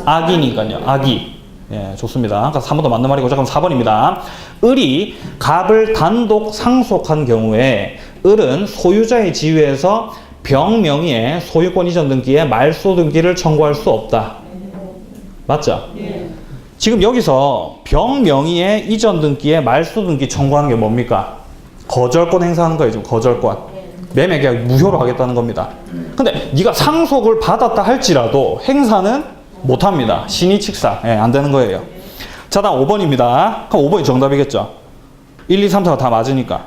악이니까요. 악이. 예, 좋습니다. 그러니까 3번도 맞는 말이고. 자, 그럼 4번입니다. 을이 갑을 단독 상속한 경우에 을은 소유자의 지위에서 병 명의의 소유권 이전 등기에 말소 등기를 청구할 수 없다. 맞죠? 지금 여기서 병 명의의 이전 등기에 말소 등기 청구하는 게 뭡니까? 거절권 행사하는 거예요. 지금 거절권. 매매 계약 무효로 하겠다는 겁니다. 근데 네가 상속을 받았다 할지라도 행사는 못합니다. 신의칙상. 예, 안 되는 거예요. 자, 다음 5번입니다. 그럼 5번이 정답이겠죠? 1, 2, 3, 4가 다 맞으니까.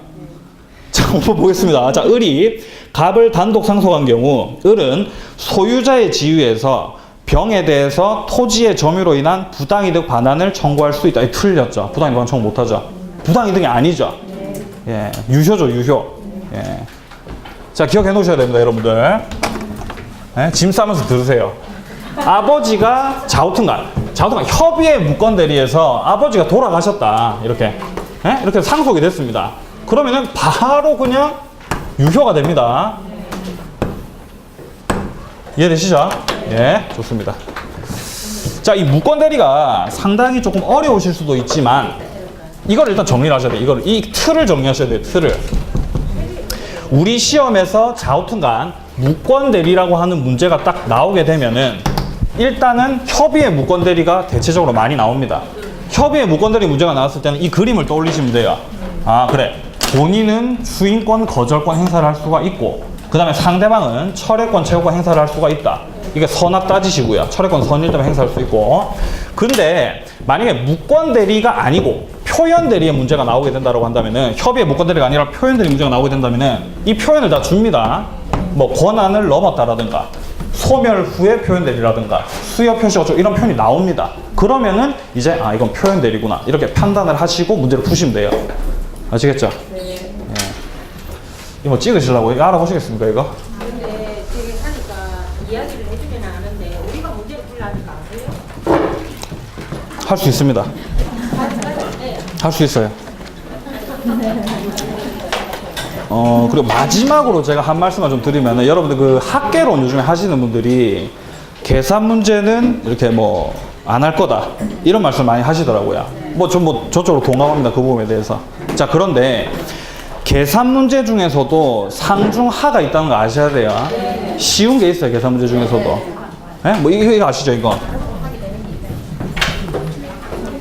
자, 한번 보겠습니다. 자, 을이 갑을 단독 상속한 경우 을은 소유자의 지위에서 병에 대해서 토지의 점유로 인한 부당이득 반환을 청구할 수 있다. 틀렸죠. 부당이득 반환 청구 못하죠. 부당이득이 아니죠. 예, 유효죠, 유효. 예. 자, 기억해 놓으셔야 됩니다, 여러분들. 예, 짐 싸면서 들으세요. 아버지가 좌우튼간 협의의 무권 대리에서 아버지가 돌아가셨다. 이렇게. 예? 이렇게 상속이 됐습니다. 그러면은 바로 그냥 유효가 됩니다. 이해되시죠? 예, 좋습니다. 자, 이 무권 대리가 상당히 조금 어려우실 수도 있지만 이걸 일단 정리를 하셔야 돼요. 이 틀을 정리하셔야 돼요. 틀을. 우리 시험에서 좌우튼간 무권 대리라고 하는 문제가 딱 나오게 되면은 일단은 협의의 무권 대리가 대체적으로 많이 나옵니다. 협의의 무권 대리 문제가 나왔을 때는 이 그림을 떠올리시면 돼요. 아, 그래. 본인은 주인권, 거절권 행사를 할 수가 있고, 그 다음에 상대방은 철회권, 채무권 행사를 할 수가 있다. 이게 선악 따지시고요. 철회권 선일 때문에 행사할 수 있고. 근데 만약에 무권 대리가 아니고 표현 대리의 문제가 나오게 된다고 한다면은, 협의의 무권 대리가 아니라 표현 대리 문제가 나오게 된다면은 이 표현을 다 줍니다. 뭐 권한을 넘었다라든가 소멸 후에 표현 대리라든가 수여 표시 어쩌고 이런 표현이 나옵니다. 그러면은 이제 아, 이건 표현 대리구나 이렇게 판단을 하시고 문제를 푸시면 돼요. 아시겠죠? 네. 예. 이거 뭐 찍으시려고 이거 알아보시겠습니까 이거? 근데 되게 하니까 이야기를 해주면 아는데 우리가 문제를 풀라니까 아세요? 할 수 있습니다. 할 수 있어요. 그리고 마지막으로 제가 한 말씀만 좀 드리면은 여러분들 그 학계론 요즘에 하시는 분들이 계산 문제는 이렇게 뭐 안 할 거다 이런 말씀 많이 하시더라고요. 저쪽으로 동감합니다. 그 부분에 대해서. 자, 그런데 계산 문제 중에서도 상중하가 있다는 거 아셔야 돼요. 쉬운 게 있어요. 계산 문제 중에서도. 예? 뭐 이거 아시죠 이거?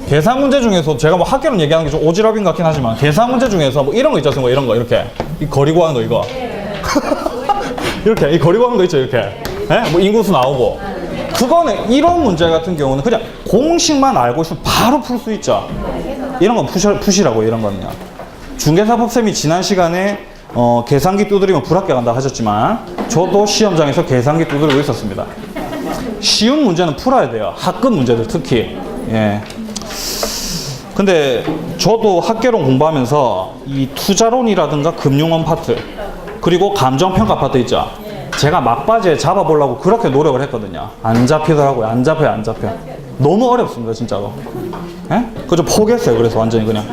계산 문제 중에서 제가 뭐 학교론 얘기하는 게 좀 오지랖인 것 같긴 하지만 계산 문제 중에서 뭐 이런 거 있지 않습니까? 이런 거 이렇게 이 거리고 하는 거 이거 이렇게 이 거리고 하는 거 있죠 이렇게. 예? 뭐 인구수 나오고 그거는 이런 문제 같은 경우는 그냥 공식만 알고 있으면 바로 풀 수 있죠. 이런 건 푸시라고 이런 거는요. 중개사법쌤이 지난 시간에 계산기 두드리면 불합격한다 하셨지만 저도 시험장에서 계산기 두드리고 있었습니다. 쉬운 문제는 풀어야 돼요. 학급 문제들 특히. 예. 근데 저도 학계론 공부하면서 이 투자론이라든가 금융원 파트 그리고 감정평가 파트 있죠. 제가 막바지에 잡아보려고 그렇게 노력을 했거든요. 안 잡히더라고요. 안 잡혀. 너무 어렵습니다 진짜로. 예? 그저 포기했어요. 그래서 완전히 그냥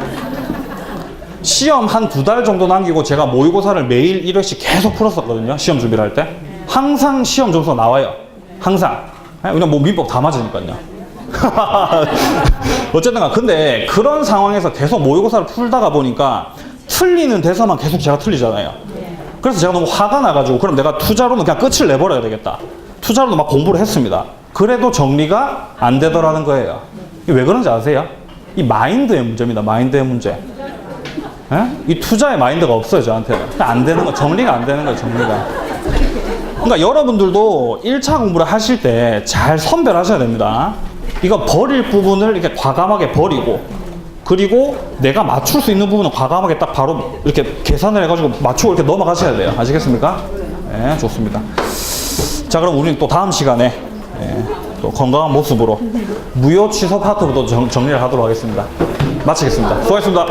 시험 한 2달 정도 남기고 제가 모의고사를 매일 1회씩 계속 풀었었거든요. 시험 준비를 할 때 항상 시험 점수가 나와요. 항상. 예? 그냥 뭐 민법 다 맞으니까요. 어쨌든 근데 그런 상황에서 계속 모의고사를 풀다가 보니까 틀리는 대사만 계속 제가 틀리잖아요. 그래서 제가 너무 화가 나가지고 그럼 내가 투자로는 그냥 끝을 내버려야 되겠다. 투자로는 막 공부를 했습니다. 그래도 정리가 안 되더라는 거예요. 이게 왜 그런지 아세요? 이 마인드의 문제입니다. 마인드의 문제. 에? 이 투자의 마인드가 없어요 저한테는. 안 되는 거, 정리가 안 되는 거예요. 정리가. 그러니까 여러분들도 1차 공부를 하실 때 잘 선별하셔야 됩니다. 이거 버릴 부분을 이렇게 과감하게 버리고 그리고 내가 맞출 수 있는 부분은 과감하게 딱 바로 이렇게 계산을 해가지고 맞추고 이렇게 넘어가셔야 돼요. 아시겠습니까? 네, 좋습니다. 자, 그럼 우리는 또 다음 시간에 또 건강한 모습으로 무효 취소 파트부터 정리를 하도록 하겠습니다. 마치겠습니다. 수고하셨습니다.